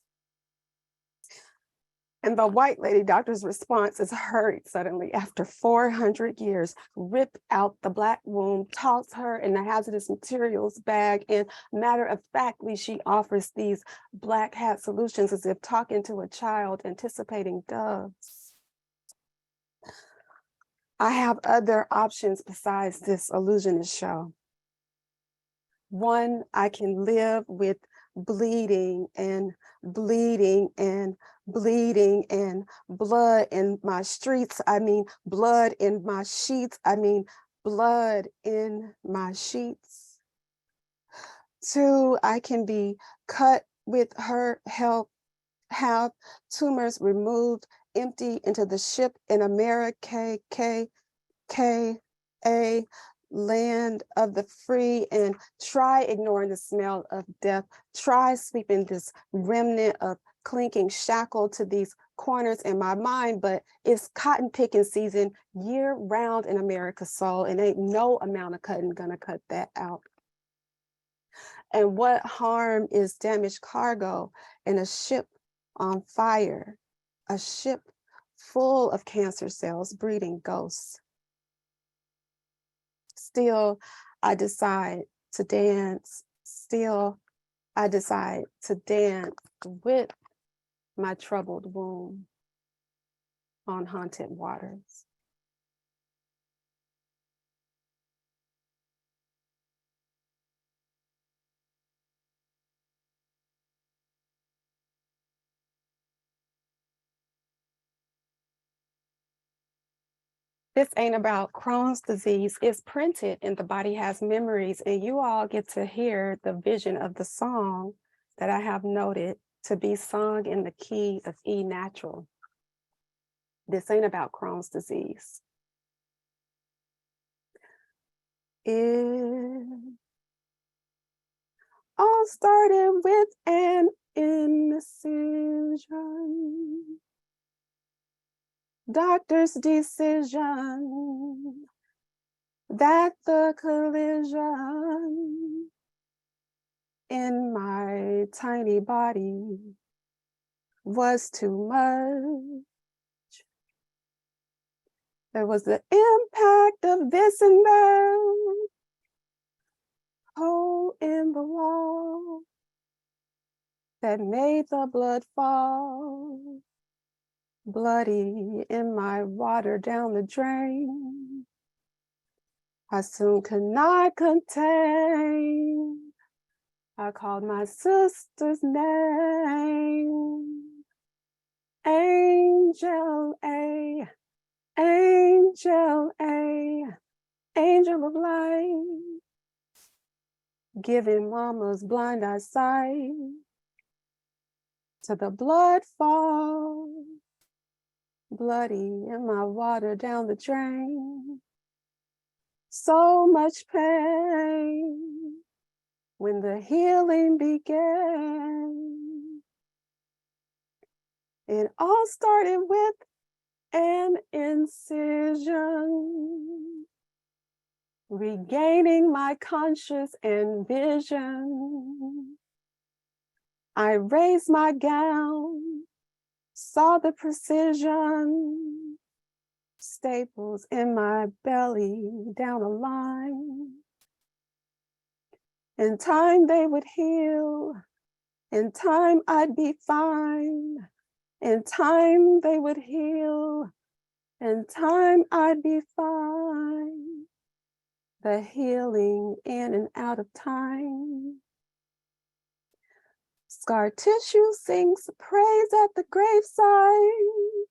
And the white lady doctor's response is hurried suddenly after 400 years, rip out the Black womb, toss her in the hazardous materials bag, and matter-of-factly, she offers these Black hat solutions as if talking to a child anticipating doves. I have other options besides this illusionist show. One, I can live with bleeding and bleeding and bleeding and blood in my streets. I mean, blood in my sheets. I mean, blood in my sheets. Two, I can be cut with her help, have tumors removed, empty into the ship in America, a land of the free, and try ignoring the smell of death. Try sweeping this remnant of clinking shackle to these corners in my mind, but it's cotton picking season year round in America's soul, and ain't no amount of cutting gonna cut that out. And what harm is damaged cargo in a ship on fire, a ship full of cancer cells breeding ghosts? Still, I decide to dance. Still, I decide to dance with my troubled womb on haunted waters. This ain't about Crohn's disease. It's printed in The Body Has Memories, and you all get to hear the vision of the song that I have noted to be sung in the key of E natural. This ain't about Crohn's disease. It all started with an incision. Doctor's decision that the collision in my tiny body was too much. There was the impact of this and that, hole in the wall that made the blood fall. Bloody in my water down the drain. I soon could not contain. I called my sister's name. Angel A, Angel A, Angel of light. Giving mama's blind eyesight to the blood fall. Bloody in my water down the drain. So much pain when the healing began. It all started with an incision, regaining my conscious and vision. I raised my gown, saw the precision, staples in my belly down a line. In time they would heal, in time I'd be fine. In time they would heal, in time I'd be fine. The healing in and out of time. Scar tissue sings praise at the gravesite.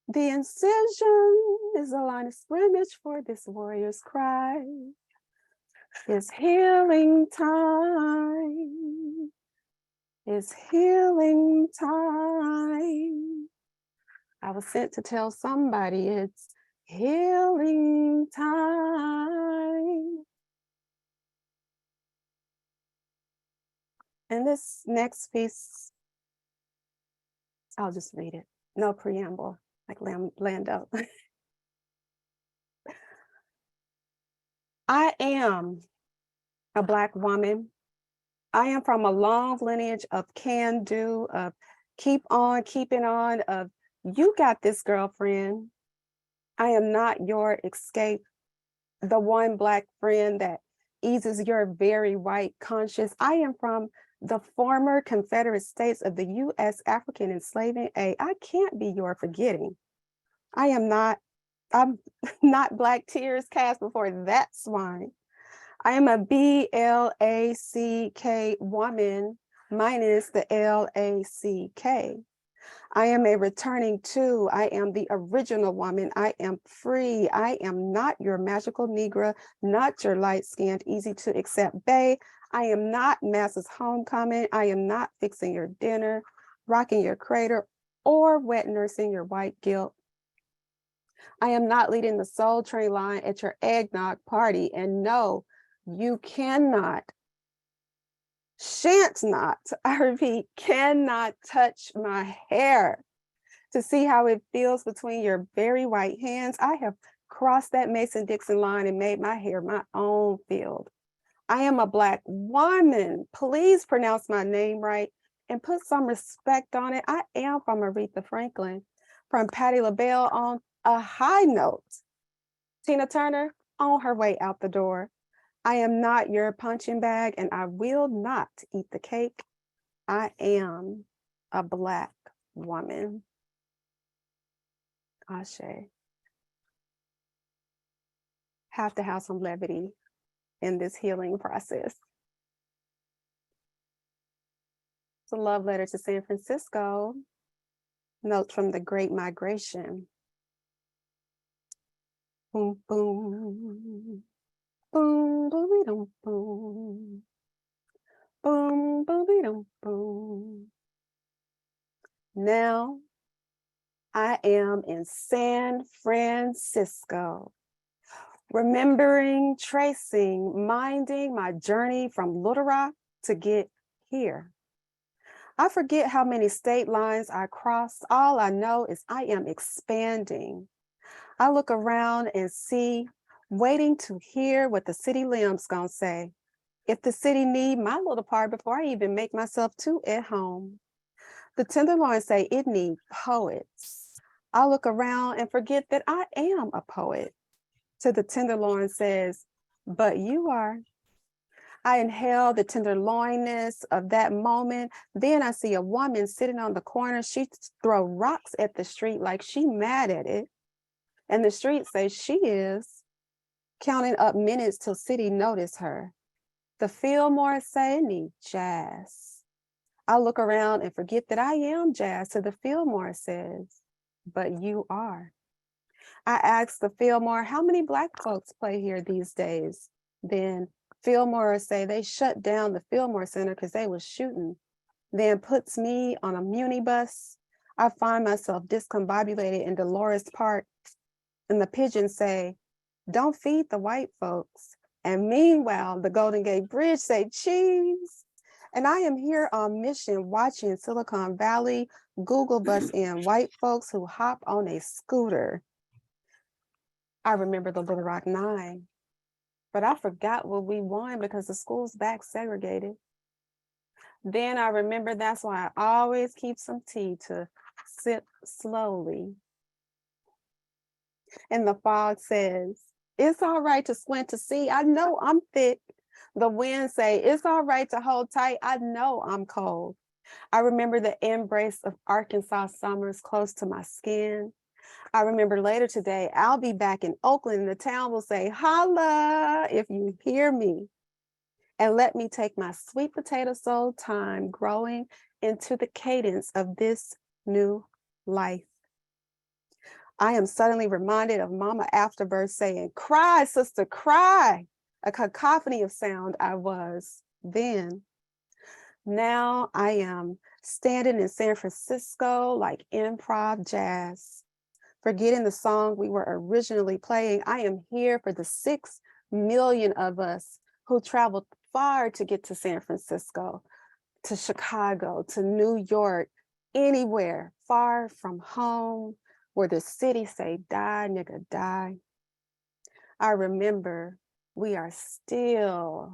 The incision is a line of scrimmage for this warrior's cry. It's healing time. It's healing time. I was sent to tell somebody it's healing time. And this next piece, I'll just read it. No preamble, like Lando. I am a Black woman. I am from a long lineage of can do, of keep on, keeping on, of you got this, girlfriend. I am not your escape, the one Black friend that eases your very white conscience. I am from the former Confederate States of the U.S. African enslaving aid. I can't be your forgetting. I'm not Black tears cast before that swine. I am a BLACK woman minus the LACK. I am a returning to, I am the original woman. I am free. I am not your magical Negra, not your light-skinned, easy to accept bae. I am not Massa's homecoming. I am not fixing your dinner, rocking your crater, or wet nursing your white guilt. I am not leading the soul train line at your eggnog party. And no, you cannot, shan't not, I repeat, cannot touch my hair to see how it feels between your very white hands. I have crossed that Mason-Dixon line and made my hair my own field. I am a Black woman. Please pronounce my name right and put some respect on it. I am from Aretha Franklin, from Patti LaBelle on a high note. Tina Turner on her way out the door. I am not your punching bag and I will not eat the cake. I am a Black woman. Ashe. Have to have some levity in this healing process. It's a love letter to San Francisco. Notes from the Great Migration. Boom, boom. Boom, boom, boom, boom. Boom, boom, boom, boom. Now I am in San Francisco, remembering, tracing, minding my journey from Little Rock to get here. I forget how many state lines I crossed. All I know is I am expanding. I look around and see, waiting to hear what the city limb's gonna say. If the city need my little part before I even make myself too at home. The Tenderloin say it need poets. I look around and forget that I am a poet. To the Tenderloin says, but you are. I inhale the tenderloinness of that moment. Then I see a woman sitting on the corner. She throw rocks at the street like she mad at it. And the street says she is, counting up minutes till city notice her. The Fillmore say need jazz. I look around and forget that I am jazz. To the Fillmore says, but you are. I asked the Fillmore, how many Black folks play here these days? Then Fillmore say they shut down the Fillmore Center because they was shooting. Then puts me on a muni bus. I find myself discombobulated in Dolores Park. And the pigeons say, don't feed the white folks. And meanwhile, the Golden Gate Bridge say cheese. And I am here on mission watching Silicon Valley Google bus in white folks who hop on a scooter. I remember the Little Rock Nine, but I forgot what we won because the school's back segregated. Then I remember that's why I always keep some tea to sip slowly. And the fog says, it's all right to squint to see. I know I'm thick. The wind say, it's all right to hold tight. I know I'm cold. I remember the embrace of Arkansas summers close to my skin. I remember later today, I'll be back in Oakland and the town will say, holla, if you hear me. And let me take my sweet potato soul time growing into the cadence of this new life. I am suddenly reminded of Mama Afterbirth saying, cry, sister, cry. A cacophony of sound I was then. Now I am standing in San Francisco like improv jazz. Forgetting the song we were originally playing, I am here for the 6 million of us who traveled far to get to San Francisco, to Chicago, to New York, anywhere far from home, where the city say, die, nigga, die. I remember we are still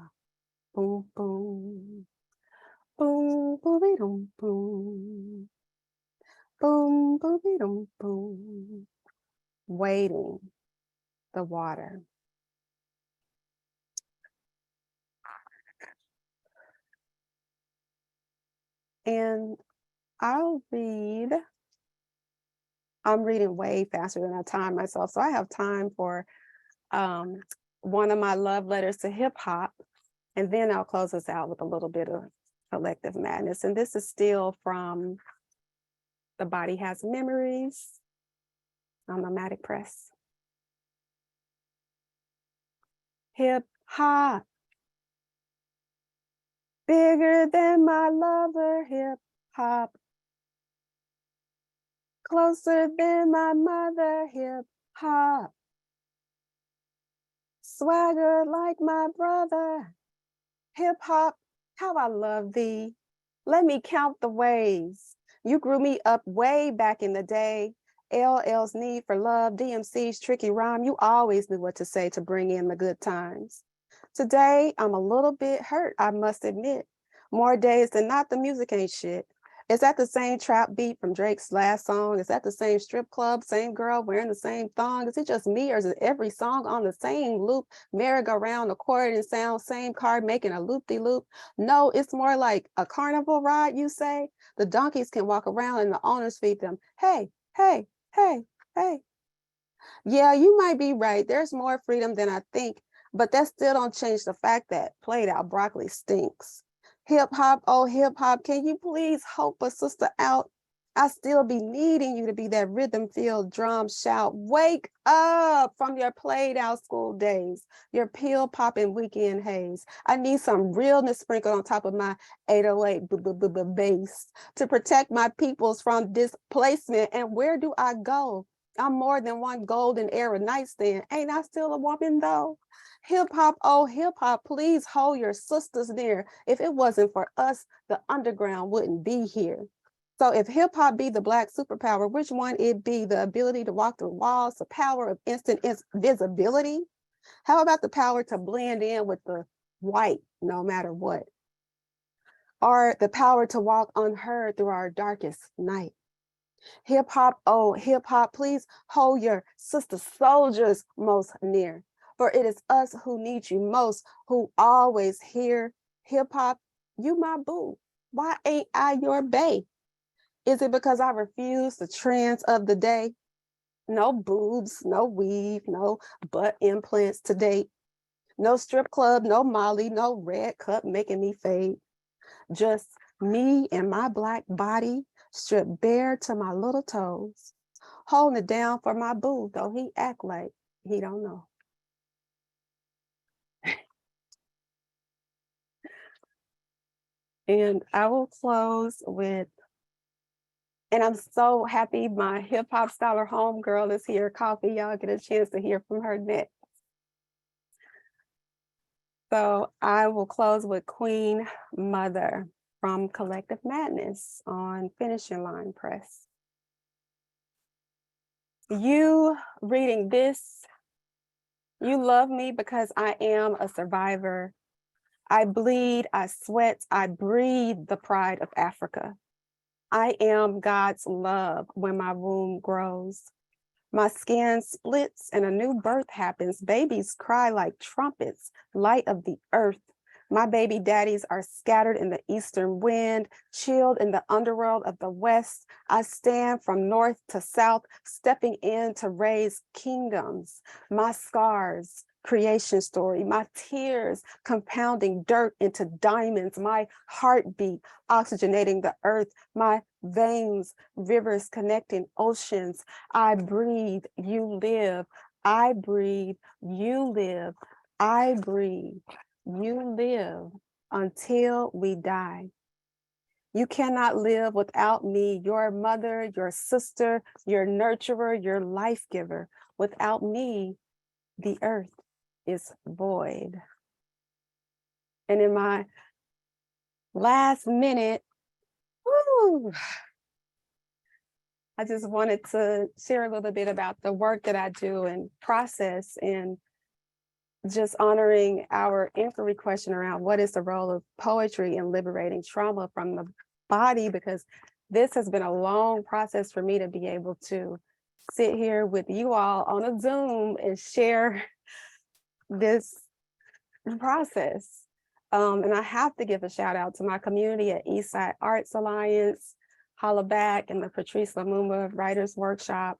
boom, boom, boom, boom, boom, boom, boom, boom, boom, boom, waiting the water. And I'm reading way faster than I time myself. So I have time for one of my love letters to hip hop, and then I'll close us out with a little bit of collective madness. And this is still from The Body Has Memories on Nomadic Press. Hip hop, bigger than my lover, hip hop, closer than my mother, hip hop, swagger like my brother, hip hop, how I love thee. Let me count the ways you grew me up way back in the day. LL's need for love, DMC's tricky rhyme. You always knew what to say to bring in the good times. Today, I'm a little bit hurt, I must admit. More days than not, the music ain't shit. Is that the same trap beat from Drake's last song? Is that the same strip club, same girl wearing the same thong? Is it just me, or is it every song on the same loop? Merry-go-round, accordion sound, same car making a loop-de-loop? No, it's more like a carnival ride, you say? The donkeys can walk around and the owners feed them. Hey, hey, hey, hey. Yeah, you might be right. There's more freedom than I think, but that still don't change the fact that played out broccoli stinks. Hip hop, oh hip hop, can you please help a sister out? I still be needing you to be that rhythm-filled drum shout. Wake up from your played out school days, your pill popping weekend haze. I need some realness sprinkled on top of my 808 bass to protect my peoples from displacement. And where do I go? I'm more than one golden era nightstand. Ain't I still a woman though? Hip hop, oh hip hop, please hold your sisters near. If it wasn't for us, the underground wouldn't be here. So if hip hop be the Black superpower, which one it be? The ability to walk through walls, the power of instant visibility? How about the power to blend in with the white no matter what? Or the power to walk unheard through our darkest night? Hip hop, oh hip hop, please hold your sister soldiers most near. For it is us who need you most, who always hear. Hip hop, you my boo. Why ain't I your bae? Is it because I refuse the trends of the day? No boobs, no weave, no butt implants to date. No strip club, no Molly, no red cup making me fade. Just me and my Black body stripped bare to my little toes. Holding it down for my boo, though he act like he don't know. And I will close with, and I'm so happy my hip hop scholar homegirl is here. Coffee, y'all get a chance to hear from her next. So I will close with Queen Mother from Collective Madness on Finishing Line Press. You reading this, you love me because I am a survivor. I bleed, I sweat, I breathe the pride of Africa. I am God's love when my womb grows. My skin splits and a new birth happens. Babies cry like trumpets, light of the earth. My baby daddies are scattered in the eastern wind, chilled in the underworld of the west. I stand from north to south, stepping in to raise kingdoms. My scars, creation story, my tears compounding dirt into diamonds, my heartbeat oxygenating the earth, my veins, rivers connecting oceans. I breathe, you live. I breathe, you live. I breathe, you live until we die. You cannot live without me, your mother, your sister, your nurturer, your life giver. Without me, the earth is void. And in my last minute, I just wanted to share a little bit about the work that I do and process, and just honoring our inquiry question around what is the role of poetry in liberating trauma from the body, because this has been a long process for me to be able to sit here with you all on a Zoom and share this process. And I have to give a shout out to my community at Eastside Arts Alliance, Holla Back, and the Patrice Lumumba Writers Workshop,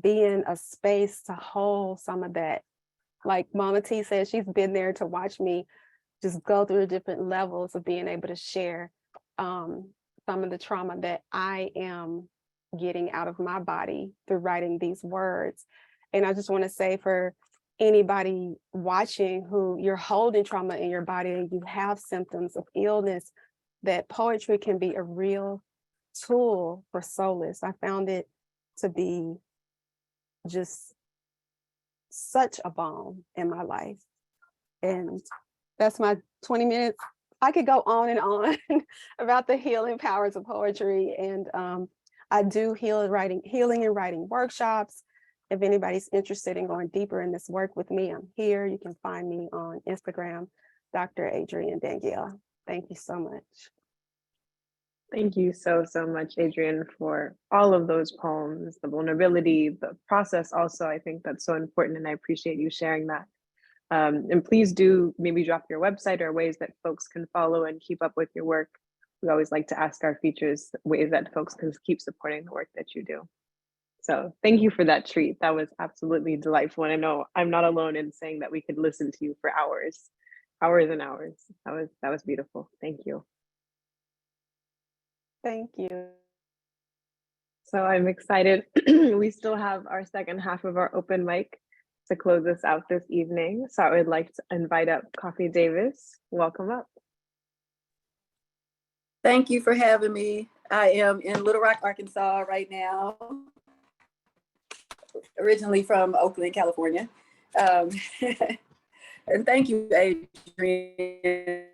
being a space to hold some of that like Mama T said, she's been there to watch me just go through the different levels of being able to share some of the trauma that I am getting out of my body through writing these words. And I just want to say, for anybody watching who you're holding trauma in your body and you have symptoms of illness, that poetry can be a real tool for solace. I found it to be just such a balm in my life. And that's my 20 minutes. I could go on and on about the healing powers of poetry. And I do healing and writing workshops. If anybody's interested in going deeper in this work with me, I'm here. You can find me on Instagram, Dr. Adrienne Danyelle. Thank you so much. Thank you so much, Adrienne, for all of those poems, the vulnerability, the process also. I think that's so important, and I appreciate you sharing that. And please do maybe drop your website or ways that folks can follow and keep up with your work. We always like to ask our features ways that folks can keep supporting the work that you do. So thank you for that treat. That was absolutely delightful. And I know I'm not alone in saying that we could listen to you for hours and hours. That was beautiful. Thank you. Thank you. So I'm excited. We still have our second half of our open mic to close us out this evening. So I would like to invite up Coffee Davis. Welcome up. Thank you for having me. I am in Little Rock, Arkansas right now, originally from Oakland, California. And thank you, Adrienne.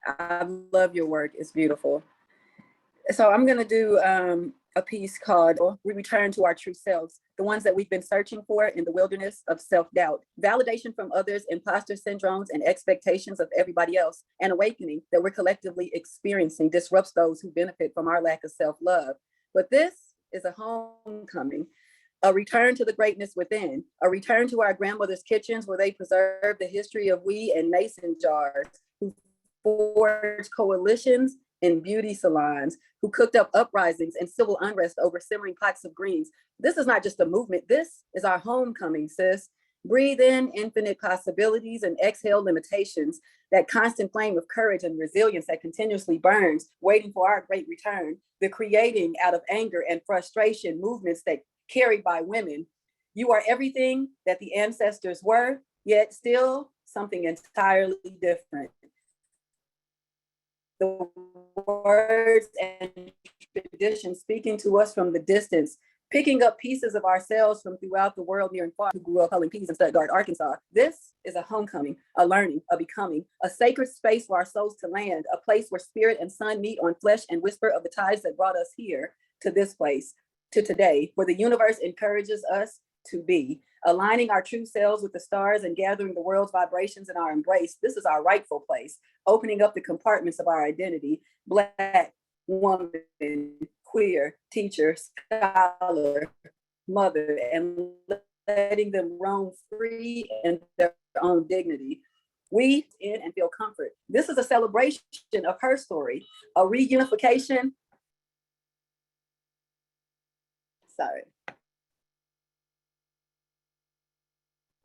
I love your work, it's beautiful. So I'm gonna do a piece called We Return to Our True Selves, the ones that we've been searching for in the wilderness of self-doubt, validation from others, imposter syndromes, and expectations of everybody else. An awakening that we're collectively experiencing disrupts those who benefit from our lack of self-love. But this is a homecoming, a return to the greatness within, a return to our grandmother's kitchens where they preserve the history of we and mason jars, who forged coalitions in beauty salons, who cooked up uprisings and civil unrest over simmering pots of greens. This is not just a movement, this is our homecoming, sis. Breathe in infinite possibilities and exhale limitations, that constant flame of courage and resilience that continuously burns, waiting for our great return, the creating out of anger and frustration movements that carried by women. You are everything that the ancestors were, yet still something entirely different. The words and traditions speaking to us from the distance, picking up pieces of ourselves from throughout the world, near and far, who grew up culling peas in Stuttgart, Arkansas. This is a homecoming, a learning, a becoming, a sacred space for our souls to land, a place where spirit and sun meet on flesh and whisper of the ties that brought us here, to this place, to today, where the universe encourages us to be, aligning our true selves with the stars and gathering the world's vibrations in our embrace. This is our rightful place, opening up the compartments of our identity: Black, woman, queer, teacher, scholar, mother, and letting them roam free in their own dignity. We in and feel comfort. This is a celebration of her story, a reunification. Sorry.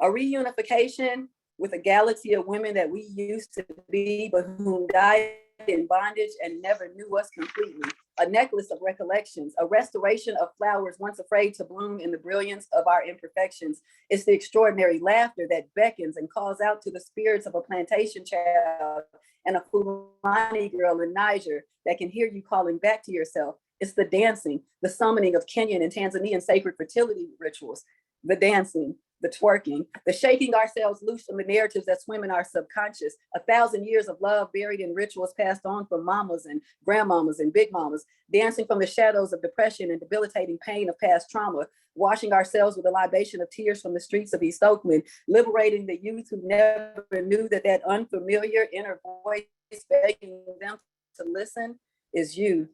A reunification with a galaxy of women that we used to be, but whom died in bondage and never knew us completely. A necklace of recollections, a restoration of flowers once afraid to bloom in the brilliance of our imperfections. It's the extraordinary laughter that beckons and calls out to the spirits of a plantation child and a Fulani girl in Niger that can hear you calling back to yourself. It's the dancing, the summoning of Kenyan and Tanzanian sacred fertility rituals, the dancing, the twerking, the shaking ourselves loose from the narratives that swim in our subconscious, 1,000 years of love buried in rituals passed on from mamas and grandmamas and big mamas, dancing from the shadows of depression and debilitating pain of past trauma, washing ourselves with a libation of tears from the streets of East Oakland, liberating the youth who never knew that that unfamiliar inner voice begging them to listen is you.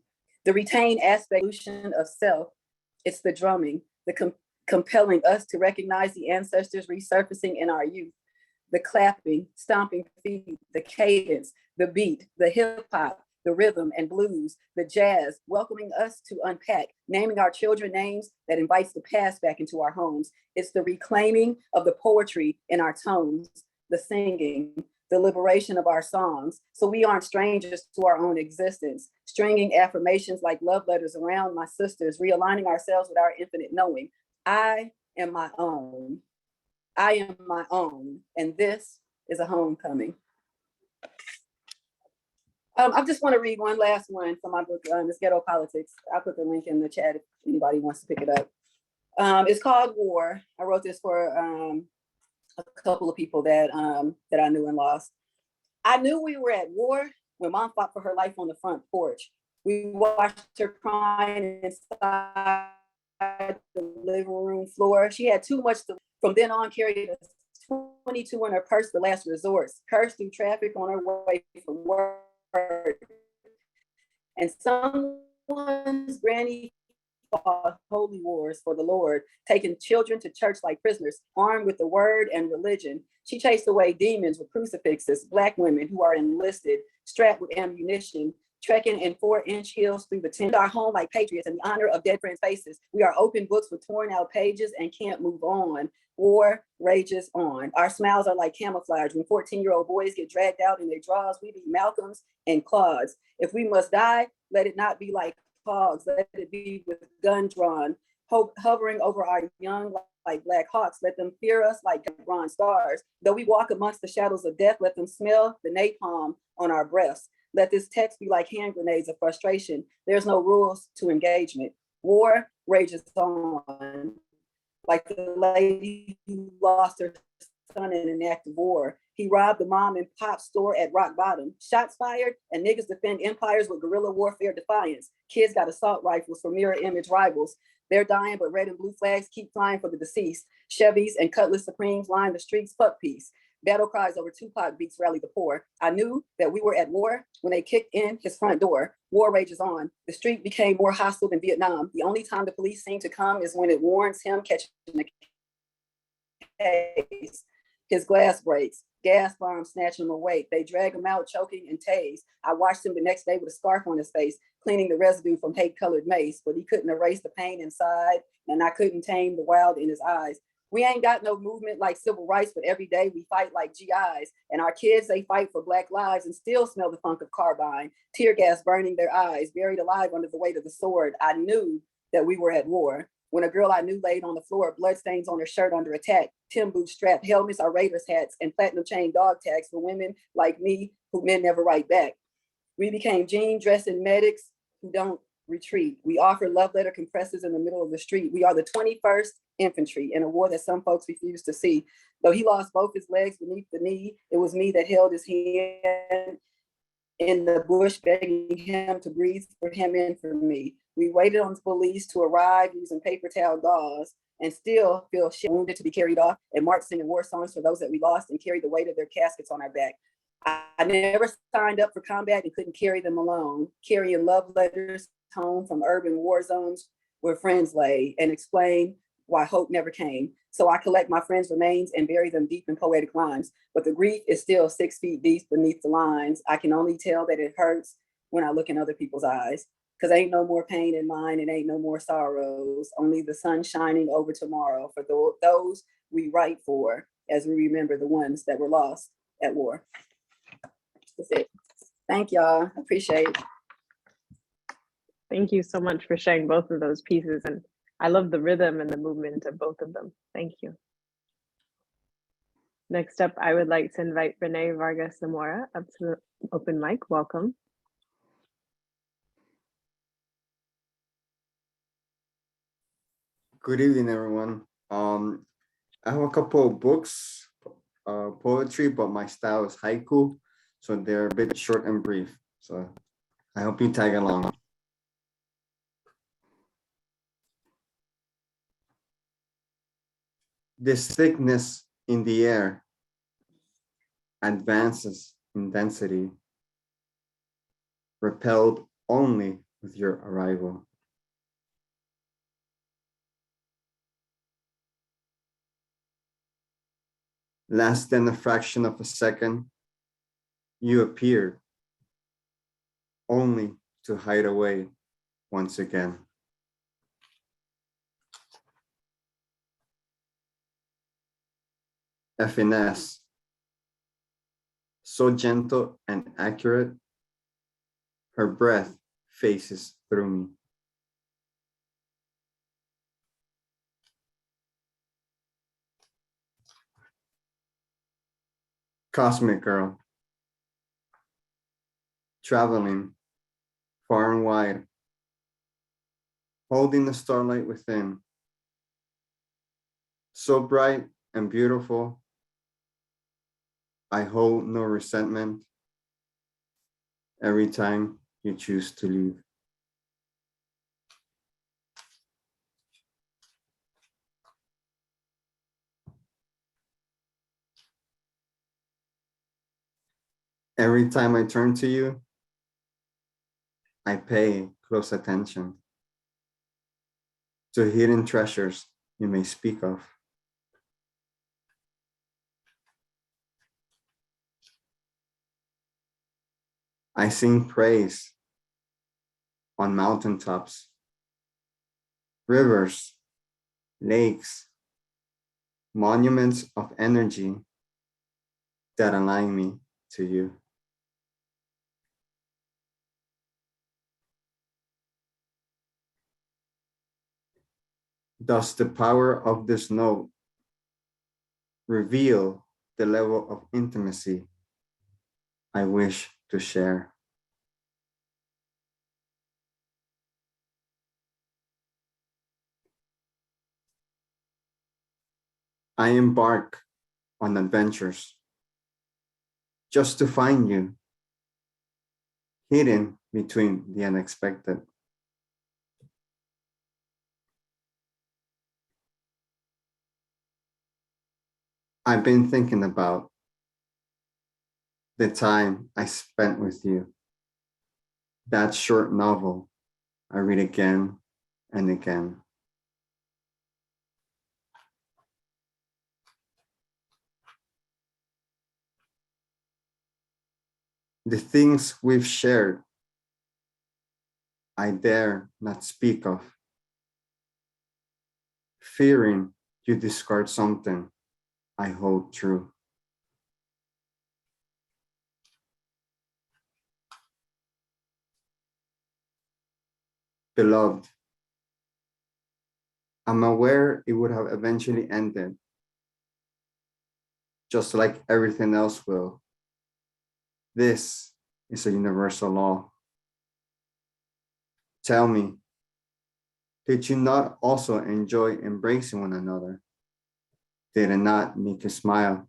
The retained aspect of self, it's the drumming, the compelling us to recognize the ancestors resurfacing in our youth, the clapping, stomping feet, the cadence, the beat, the hip hop, the rhythm and blues, the jazz, welcoming us to unpack, naming our children names that invites the past back into our homes. It's the reclaiming of the poetry in our tones, the singing, the liberation of our songs, so we aren't strangers to our own existence, stringing affirmations like love letters around my sisters, realigning ourselves with our infinite knowing. I am my own. I am my own, and this is a homecoming. I just want to read one last one from my book, This Ghetto Politics. I'll put the link in the chat if anybody wants to pick it up. It's called War. I wrote this for a couple of people that I knew and lost. I knew we were at war when Mom fought for her life on the front porch. We watched her crying inside the living room floor. She had too much to, from then on, carried a 22 in her purse, the last resort, cursed through traffic on her way from work. And someone's granny fought holy wars for the Lord, taking children to church like prisoners, armed with the word and religion. She chased away demons with crucifixes, Black women who are enlisted, strapped with ammunition, trekking in 4-inch heels through the tent. Our home like patriots in the honor of dead friends' faces. We are open books with torn out pages and can't move on. War rages on. Our smiles are like camouflage. When 14-year-old boys get dragged out in their drawers, we be Malcolms and Claudes. If we must die, let it not be like hogs. Let it be with gun drawn, hovering over our young like Black hawks. Let them fear us like bronze stars. Though we walk amongst the shadows of death, let them smell the napalm on our breaths. Let this text be like hand grenades of frustration. There's no rules to engagement. War rages on. Like the lady who lost her son in an act of war. He robbed the mom and pop store at rock bottom. Shots fired, and niggas defend empires with guerrilla warfare defiance. Kids got assault rifles for mirror image rivals. They're dying, but red and blue flags keep flying for the deceased. Chevys and Cutlass Supremes line the streets, fuck peace. Battle cries over Tupac beats rally the poor. I knew that we were at war when they kicked in his front door. War rages on. The street became more hostile than Vietnam. The only time the police seem to come is when it warrants him catching the case. His glass breaks. Gas bombs snatch him awake. They drag him out, choking and tase. I watched him the next day with a scarf on his face, cleaning the residue from hate-colored mace, but he couldn't erase the pain inside, and I couldn't tame the wild in his eyes. We ain't got no movement like civil rights, but every day we fight like GIs. And our kids, they fight for Black lives and still smell the funk of carbine, tear gas burning their eyes, buried alive under the weight of the sword. I knew that we were at war. When a girl I knew laid on the floor, bloodstains on her shirt under attack, Tim boots strapped, helmets are Raiders hats, and platinum chain dog tags for women like me who men never write back. We became jean-dressing medics who don't retreat. We offer love letter compressors in the middle of the street. We are the 21st Infantry in a war that some folks refuse to see. Though he lost both his legs beneath the knee, it was me that held his hand in the bush, begging him to breathe for him and for me. We waited on the police to arrive using paper towel gauze and still feel wounded to be carried off and march singing war songs for those that we lost and carried the weight of their caskets on our back. I never signed up for combat and couldn't carry them alone, carrying love letters home from urban war zones where friends lay and explain why hope never came. So I collect my friends' remains and bury them deep in poetic rhymes. But the grief is still 6 feet deep beneath the lines. I can only tell that it hurts when I look in other people's eyes. Because ain't no more pain in mine and ain't no more sorrows. Only the sun shining over tomorrow for those we write for as we remember the ones that were lost at war. That's it. Thank y'all. I appreciate it. Thank you so much for sharing both of those pieces. And I love the rhythm and the movement of both of them. Thank you. Next up, I would like to invite Renee Vargas Zamora up to the open mic. Welcome. Good evening, everyone. I have a couple of books, poetry, but my style is haiku, so they're a bit short and brief. So I hope you tag along. This thickness in the air advances in density, repelled only with your arrival. Less than a fraction of a second, you appeared. only to hide away once again. A finesse, so gentle and accurate, her breath faces through me. Cosmic girl, traveling far and wide, holding the starlight within, so bright and beautiful, I hold no resentment every time you choose to leave. Every time I turn to you, I pay close attention to hidden treasures you may speak of. I sing praise on mountaintops, rivers, lakes, monuments of energy that align me to you. Does the power of this note reveal the level of intimacy I wish to share? I embark on adventures just to find you, hidden between the unexpected. I've been thinking about the time I spent with you, that short novel I read again and again. The things we've shared, I dare not speak of, fearing you discard something I hold true. Beloved, I'm aware it would have eventually ended, just like everything else will. This is a universal law. Tell me, did you not also enjoy embracing one another? Did it not make you smile?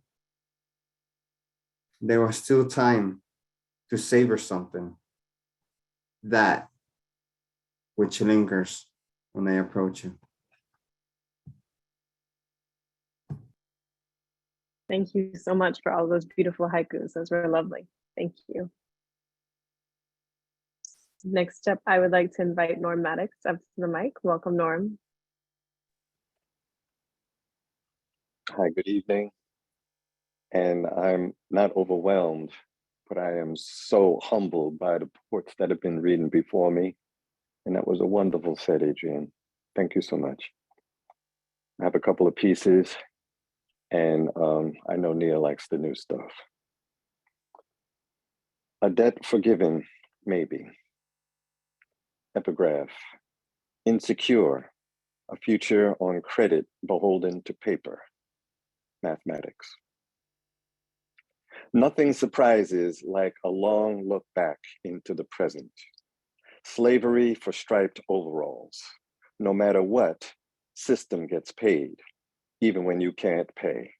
There was still time to savor something, that which lingers when I approach you. Thank you so much for all those beautiful haikus. Those were lovely. Thank you. Next up, I would like to invite Norm Maddox up to the mic. Welcome, Norm. Hi, good evening. And I'm not overwhelmed, but I am so humbled by the poets that have been reading before me. And that was a wonderful set, Adrienne. Thank you so much. I have a couple of pieces, and I know Nia likes the new stuff. A debt forgiven, maybe. Epigraph. Insecure, a future on credit beholden to paper. Mathematics. Nothing surprises like a long look back into the present. Slavery for striped overalls. No matter what, system gets paid, even when you can't pay.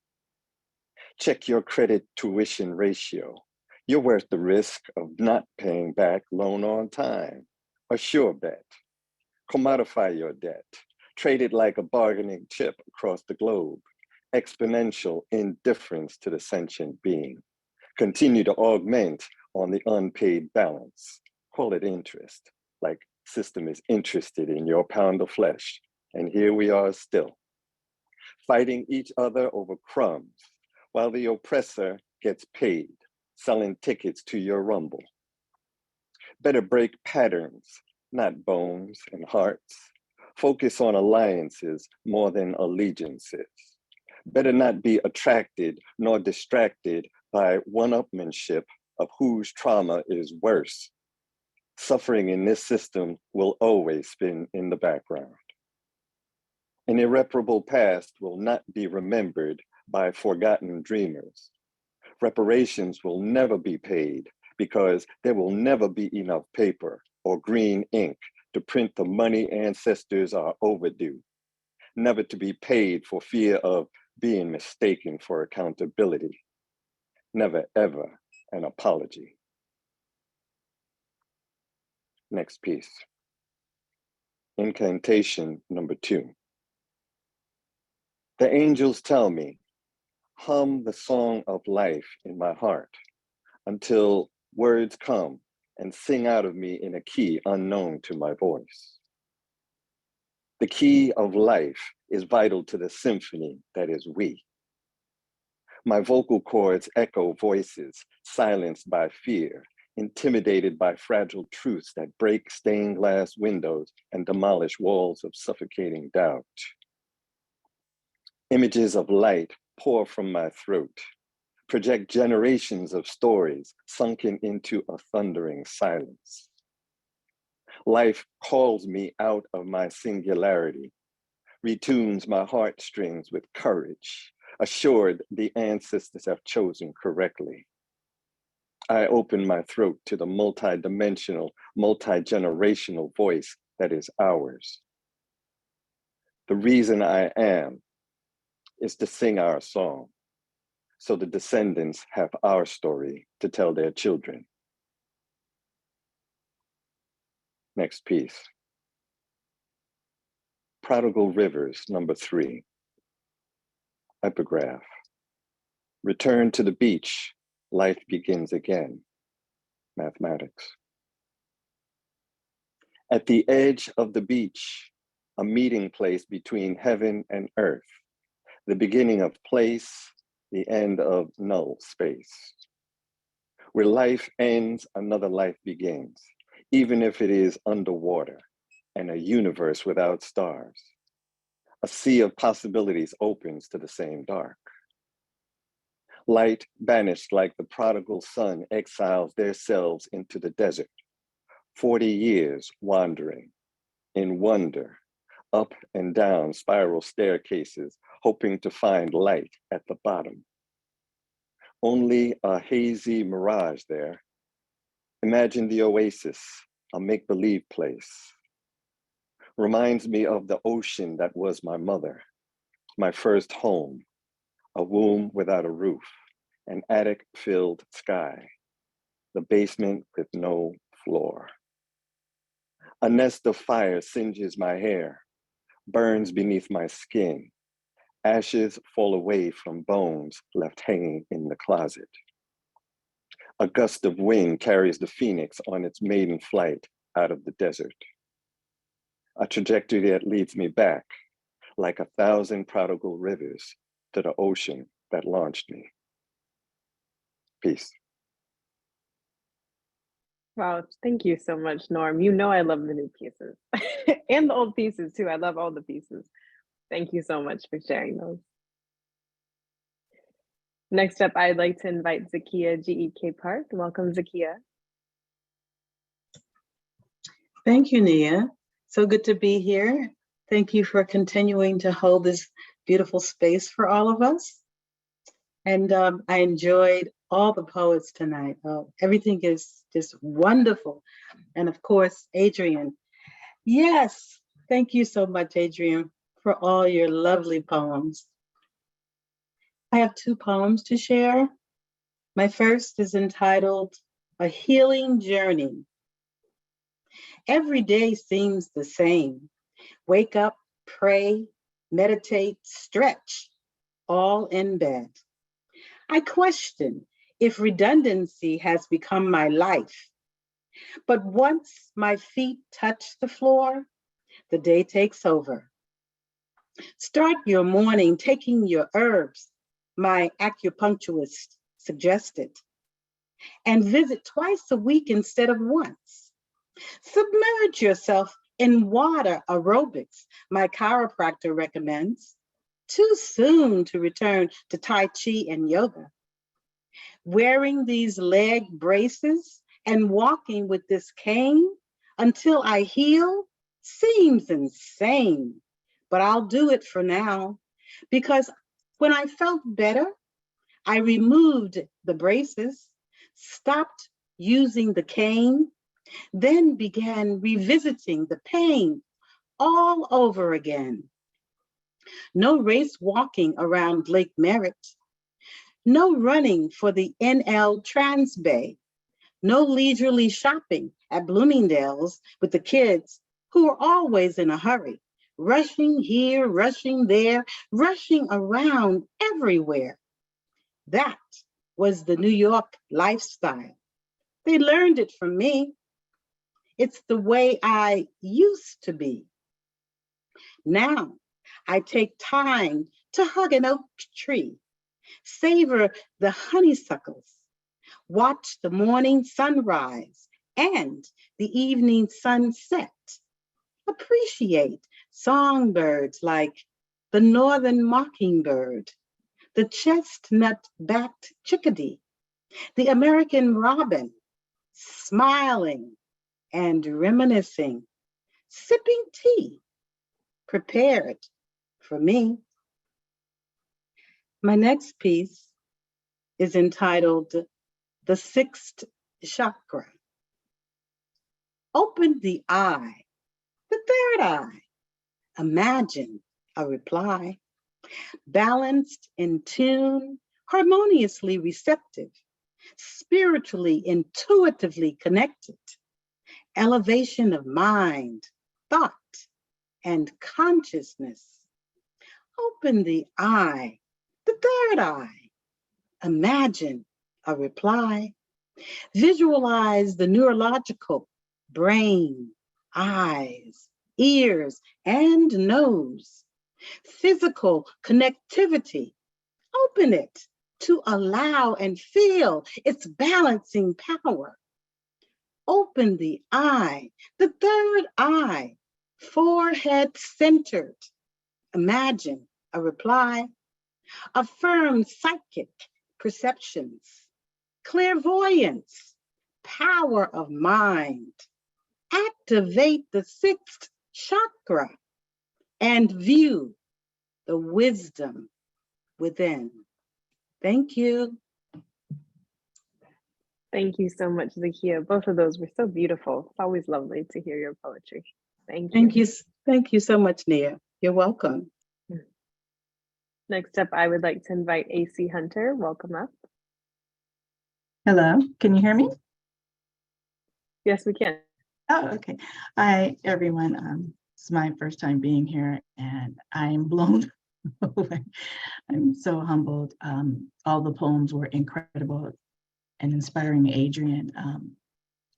Check your credit tuition ratio. You're worth the risk of not paying back loan on time. A sure bet. Commodify your debt. Trade it like a bargaining chip across the globe. Exponential indifference to the sentient being. Continue to augment on the unpaid balance. Call it interest, like system is interested in your pound of flesh. And here we are still, fighting each other over crumbs, while the oppressor gets paid, selling tickets to your rumble. Better break patterns, not bones and hearts. Focus on alliances more than allegiances. Better not be attracted nor distracted by one-upmanship of whose trauma is worse. Suffering in this system will always spin in the background. An irreparable past will not be remembered by forgotten dreamers. Reparations will never be paid because there will never be enough paper or green ink to print the money ancestors are overdue, never to be paid for fear of being mistaken for accountability. Never ever an apology. Next piece. Incantation number 2. The angels tell me, hum the song of life in my heart until words come and sing out of me in a key unknown to my voice. The key of life is vital to the symphony that is we. My vocal cords echo voices silenced by fear, intimidated by fragile truths that break stained glass windows and demolish walls of suffocating doubt. Images of light pour from my throat, project generations of stories sunken into a thundering silence. Life calls me out of my singularity, retunes my heartstrings with courage, assured the ancestors have chosen correctly. I open my throat to the multidimensional, multi-generational voice that is ours. The reason I am is to sing our song, so the descendants have our story to tell their children. Next piece. Prodigal Rivers, number 3. Epigraph. Return to the beach, life begins again. Mathematics. At the edge of the beach, a meeting place between heaven and earth, the beginning of place, the end of null space. Where life ends, another life begins, even if it is underwater and a universe without stars. A sea of possibilities opens to the same dark. Light banished like the prodigal son exiles their selves into the desert. 40 years wandering in wonder, up and down spiral staircases, hoping to find light at the bottom. Only a hazy mirage there. Imagine the oasis, a make-believe place. Reminds me of the ocean that was my mother, my first home, a womb without a roof, an attic-filled sky, the basement with no floor. A nest of fire singes my hair, burns beneath my skin. Ashes fall away from bones left hanging in the closet. A gust of wind carries the phoenix on its maiden flight out of the desert. A trajectory that leads me back, like 1,000 prodigal rivers, to the ocean that launched me. Peace. Wow, thank you so much, Norm. You know I love the new pieces and the old pieces too. I love all the pieces. Thank you so much for sharing those. Next up, I'd like to invite Zakia G.E.K. Park. Welcome, Zakia. Thank you, Nia. So good to be here. Thank you for continuing to hold this beautiful space for all of us. And I enjoyed all the poets tonight. Everything is just wonderful. And of course, Adrienne. Yes, thank you so much, Adrienne, for all your lovely poems. I have 2 poems to share. My first is entitled A Healing Journey. Every day seems the same. Wake up, pray, meditate, stretch, all in bed. I question if redundancy has become my life. But once my feet touch the floor, the day takes over. Start your morning taking your herbs, my acupuncturist suggested, and visit twice a week instead of once. Submerge yourself in water aerobics, my chiropractor recommends. Too soon to return to Tai Chi and yoga. Wearing these leg braces and walking with this cane until I heal seems insane, but I'll do it for now because when I felt better, I removed the braces, stopped using the cane, then began revisiting the pain all over again. No race walking around Lake Merritt. No running for the NL Trans Bay. No leisurely shopping at Bloomingdale's with the kids who are always in a hurry, rushing here, rushing there, rushing around everywhere. That was the New York lifestyle. They learned it from me. It's the way I used to be. Now, I take time to hug an oak tree, savor the honeysuckles, watch the morning sunrise and the evening sunset, appreciate songbirds like the northern mockingbird, the chestnut-backed chickadee, the American robin, smiling and reminiscing, sipping tea, prepared for me. My next piece is entitled The Sixth Chakra. Open the eye, the third eye. Imagine a reply. Balanced, in tune, harmoniously receptive, spiritually, intuitively connected. Elevation of mind, thought, and consciousness. Open the eye, the third eye. Imagine a reply. Visualize the neurological brain, eyes, ears, and nose. Physical connectivity. Open it to allow and feel its balancing power. Open the eye, the third eye, forehead centered. Imagine a reply. Affirm psychic perceptions, clairvoyance, power of mind. Activate the sixth chakra and view the wisdom within. Thank you. Thank you so much, Zakia. Both of those were so beautiful. It's always lovely to hear your poetry. Thank you. Thank you so much, Nia. You're welcome. Next up, I would like to invite AC Hunter. Welcome up. Hello, can you hear me? Yes, we can. Oh, okay. Hi, everyone. It's my first time being here and I'm blown away. I'm so humbled. All the poems were incredible and inspiring. Adrienne,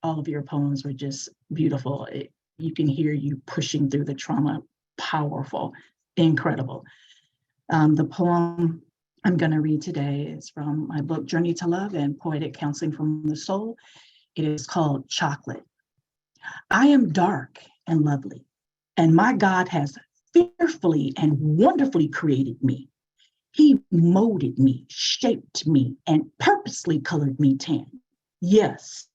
all of your poems were just beautiful. You can hear you pushing through the trauma, powerful, incredible. The poem I'm going to read today is from my book, Journey to Love and Poetic Counseling from the Soul. It is called Chocolate. I am dark and lovely, and my God has fearfully and wonderfully created me. He molded me, shaped me, and purposely colored me tan. Yes,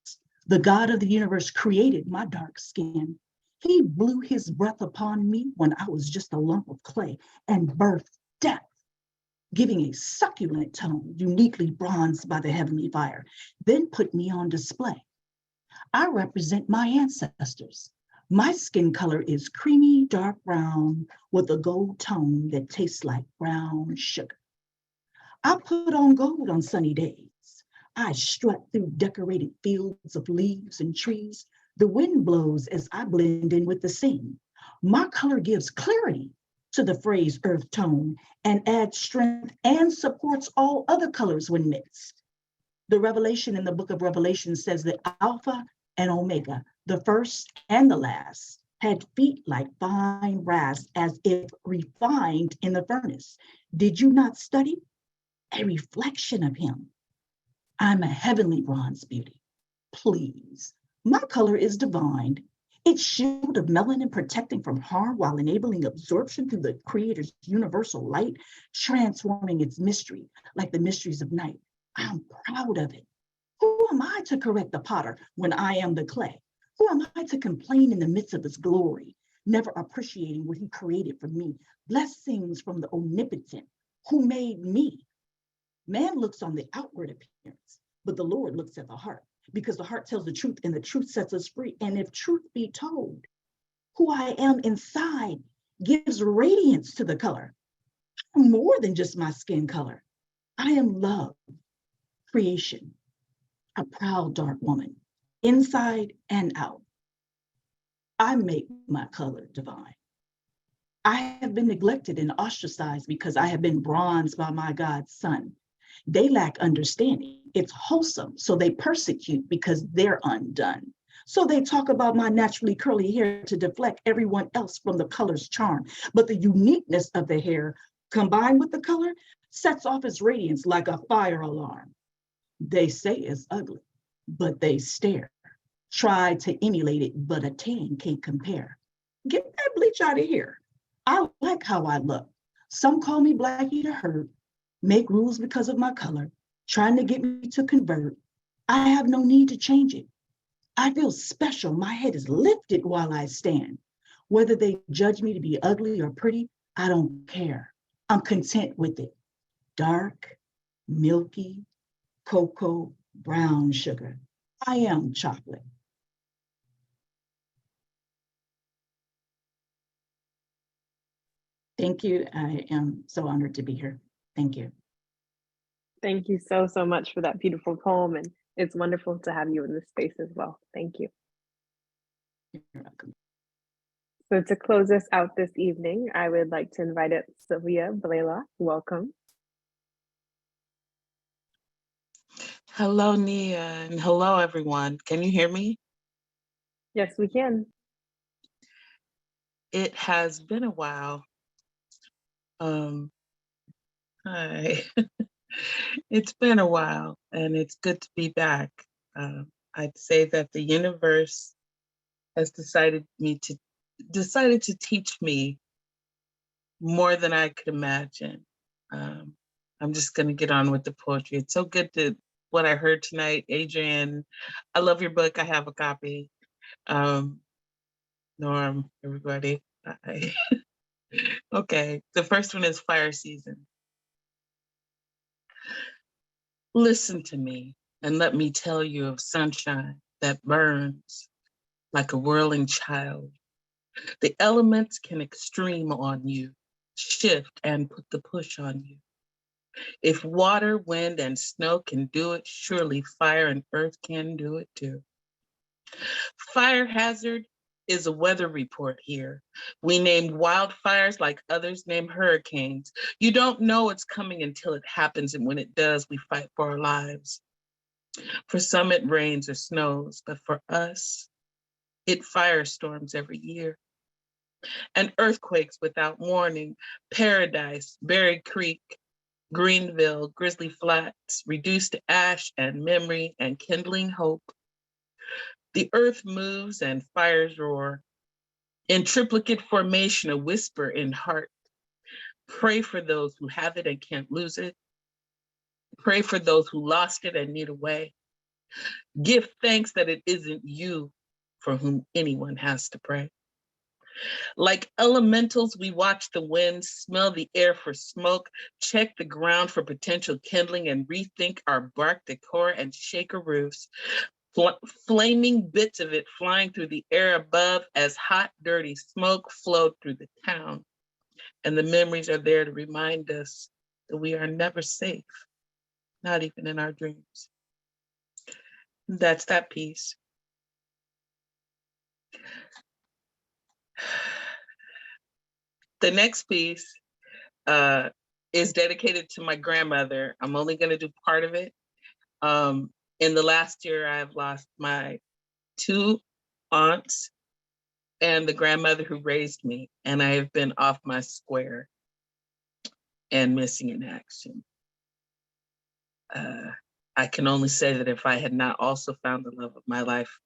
the God of the universe created my dark skin. He blew his breath upon me when I was just a lump of clay and birthed death, giving a succulent tone, uniquely bronzed by the heavenly fire, then put me on display. I represent my ancestors. My skin color is creamy dark brown with a gold tone that tastes like brown sugar. I put on gold on sunny days. I strut through decorated fields of leaves and trees. The wind blows as I blend in with the scene. My color gives clarity to the phrase earth tone and adds strength and supports all other colors when mixed. The revelation in the book of Revelation says that Alpha and Omega, the first and the last, had feet like fine brass as if refined in the furnace. Did you not study? A reflection of him. I'm a heavenly bronze beauty. Please, My color is divine. Its shield of melanin protecting from harm while enabling absorption through the Creator's universal light, transforming its mystery like the mysteries of night. I'm proud of it. Who am I to correct the potter when I am the clay? Who am I to complain in the midst of his glory, never appreciating what he created for me? Blessings from the omnipotent who made me. Man looks on the outward appearance, but the Lord looks at the heart, because the heart tells the truth and the truth sets us free. And if truth be told, who I am inside gives radiance to the color. I'm more than just my skin color. I am love, creation, a proud dark woman, inside and out. I make my color divine. I have been neglected and ostracized because I have been bronzed by my God's son. They lack understanding. It's wholesome, so they persecute because they're undone. So they talk about my naturally curly hair to deflect everyone else from the color's charm. But the uniqueness of the hair combined with the color sets off its radiance like a fire alarm. They say it's ugly, but they stare. Try to emulate it, but a tan can't compare. Get that bleach out of here. I like how I look. Some call me Blackie the Herd, make rules because of my color, trying to get me to convert. I have no need to change it. I feel special. My head is lifted while I stand. Whether they judge me to be ugly or pretty, I don't care. I'm content with it. Dark, milky, cocoa, brown sugar. I am chocolate. Thank you. I am so honored to be here. Thank you. Thank you so, so much for that beautiful poem. And it's wonderful to have you in this space as well. Thank you. You're welcome. So to close us out this evening, I would like to invite up Sylvia Blaylock. Welcome. Hello, Nia, and hello, everyone. Can you hear me? Yes, we can. It has been a while. Hi. It's been a while, and it's good to be back. I'd say that the universe has decided to teach me more than I could imagine. I'm just going to get on with the poetry. It's so good to what I heard tonight, Adrienne. I love your book. I have a copy. Norm, everybody. Okay, the first one is Fire Season. Listen to me and let me tell you of sunshine that burns like a whirling child. The elements can extreme on you, shift and put the push on you. If water, wind, and snow can do it, surely fire and earth can do it too. Fire hazard is a weather report here. We name wildfires like others name hurricanes. You don't know it's coming until it happens, and when it does, we fight for our lives. For some, it rains or snows, but for us, it firestorms every year. And earthquakes without warning, Paradise, Berry Creek, Greenville, Grizzly Flats, reduced to ash and memory and kindling hope. The earth moves and fires roar. In triplicate formation, a whisper in heart. Pray for those who have it and can't lose it. Pray for those who lost it and need a way. Give thanks that it isn't you for whom anyone has to pray. Like elementals, we watch the wind, smell the air for smoke, check the ground for potential kindling, and rethink our bark decor and shaker roofs. Flaming bits of it flying through the air above as hot, dirty smoke flowed through the town. And the memories are there to remind us that we are never safe, not even in our dreams. That's that piece. The next piece is dedicated to my grandmother. I'm only going to do part of it. In the last year, I've lost my 2 aunts and the grandmother who raised me, and I have been off my square and missing in action. I can only say that if I had not also found the love of my life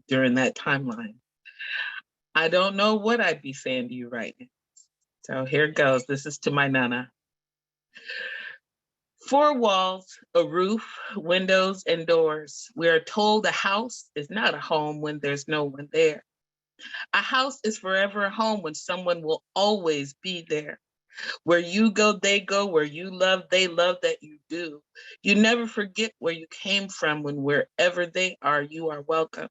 during that timeline. I don't know what I'd be saying to you right now. So here it goes. This is to my Nana. 4 walls, a roof, windows, and doors. We are told a house is not a home when there's no one there. A house is forever a home when someone will always be there. Where you go, they go. Where you love, they love that you do. You never forget where you came from when wherever they are, you are welcome.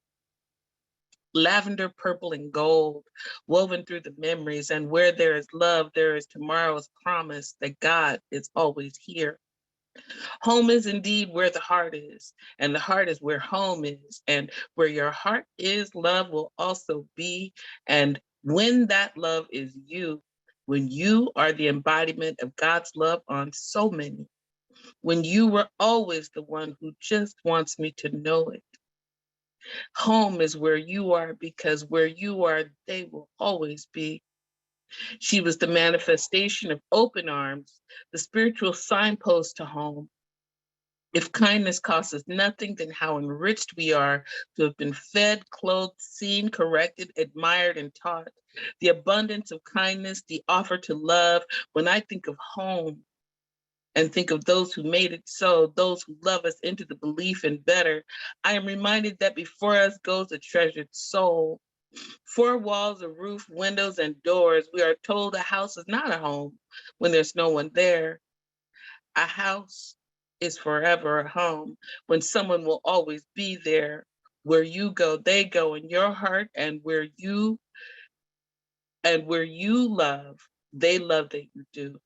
Lavender, purple, and gold, woven through the memories. And where there is love, there is tomorrow's promise that God is always here. Home is indeed where the heart is, and the heart is where home is. And where your heart is, love will also be. And when that love is you, when you are the embodiment of God's love on so many, when you were always the one who just wants me to know it. Home is where you are, because where you are, they will always be. She was the manifestation of open arms, the spiritual signpost to home. If kindness costs us nothing, then how enriched we are to have been fed, clothed, seen, corrected, admired, and taught. The abundance of kindness, the offer to love. When I think of home and think of those who made it so, those who love us into the belief in better, I am reminded that before us goes a treasured soul. 4 walls, a roof, windows, and doors. We are told a house is not a home when there's no one there. A house is forever a home when someone will always be there. Where you go, they go in your heart, and where you love, they love that you do.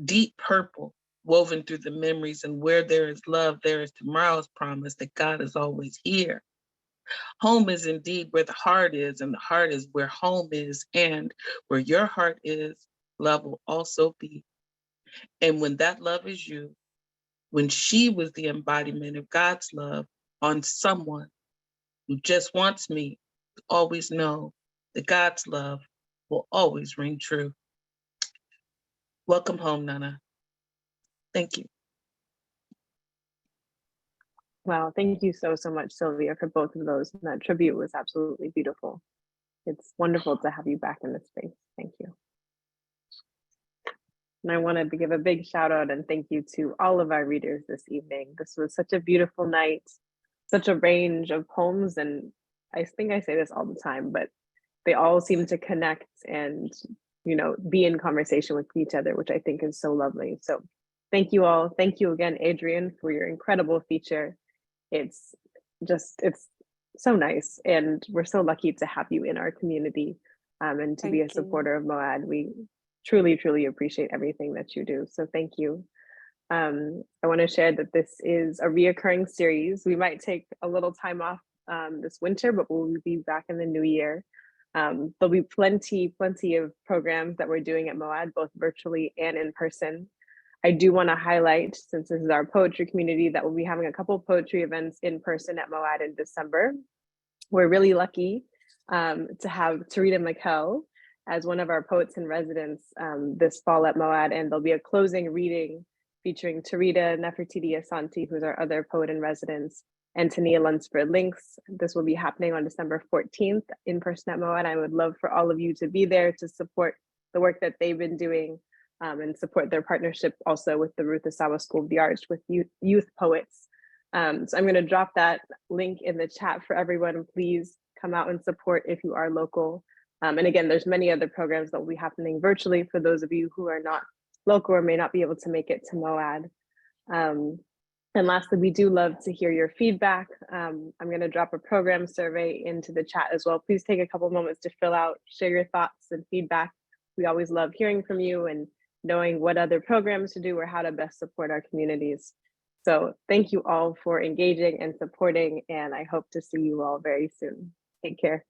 Deep purple, woven through the memories, and where there is love, there is tomorrow's promise that God is always here. Home is indeed where the heart is, and the heart is where home is, and where your heart is, love will also be. And when that love is you, when she was the embodiment of God's love on someone who just wants me to always know that God's love will always ring true. Welcome home, Nana. Thank you. Wow, thank you so much, Sylvia, for both of those. And that tribute was absolutely beautiful. It's wonderful to have you back in this space. Thank you. And I wanted to give a big shout out and thank you to all of our readers this evening. This was such a beautiful night, such a range of poems. And I think I say this all the time, but they all seem to connect and, you know, be in conversation with each other, which I think is so lovely. So thank you all. Thank you again, Adrienne, for your incredible feature. It's so nice. And we're so lucky to have you in our community and to be a supporter of MOAD. We truly appreciate everything that you do. So thank you. I want to share that this is a reoccurring series. We might take a little time off this winter, but we'll be back in the new year. There'll be plenty of programs that we're doing at MOAD, both virtually and in person. I do want to highlight, since this is our poetry community, that we'll be having a couple of poetry events in person at MOAD in December. We're really lucky to have Nia McAllister as one of our poets in residence this fall at MOAD, and there'll be a closing reading featuring Tarita Nefertiti Asante, who's our other poet in residence, and Tania Lunsford Links. This will be happening on December 14th in person at MOAD. I would love for all of you to be there to support the work that they've been doing and support their partnership also with the Ruth Asawa School of the Arts with youth poets. So I'm going to drop that link in the chat for everyone. Please come out and support if you are local. And again, there's many other programs that will be happening virtually for those of you who are not local or may not be able to make it to MOAD. And lastly, we do love to hear your feedback. I'm going to drop a program survey into the chat as well. Please take a couple moments to fill out, share your thoughts and feedback. We always love hearing from you and knowing what other programs to do or how to best support our communities. So thank you all for engaging and supporting, and I hope to see you all very soon. Take care.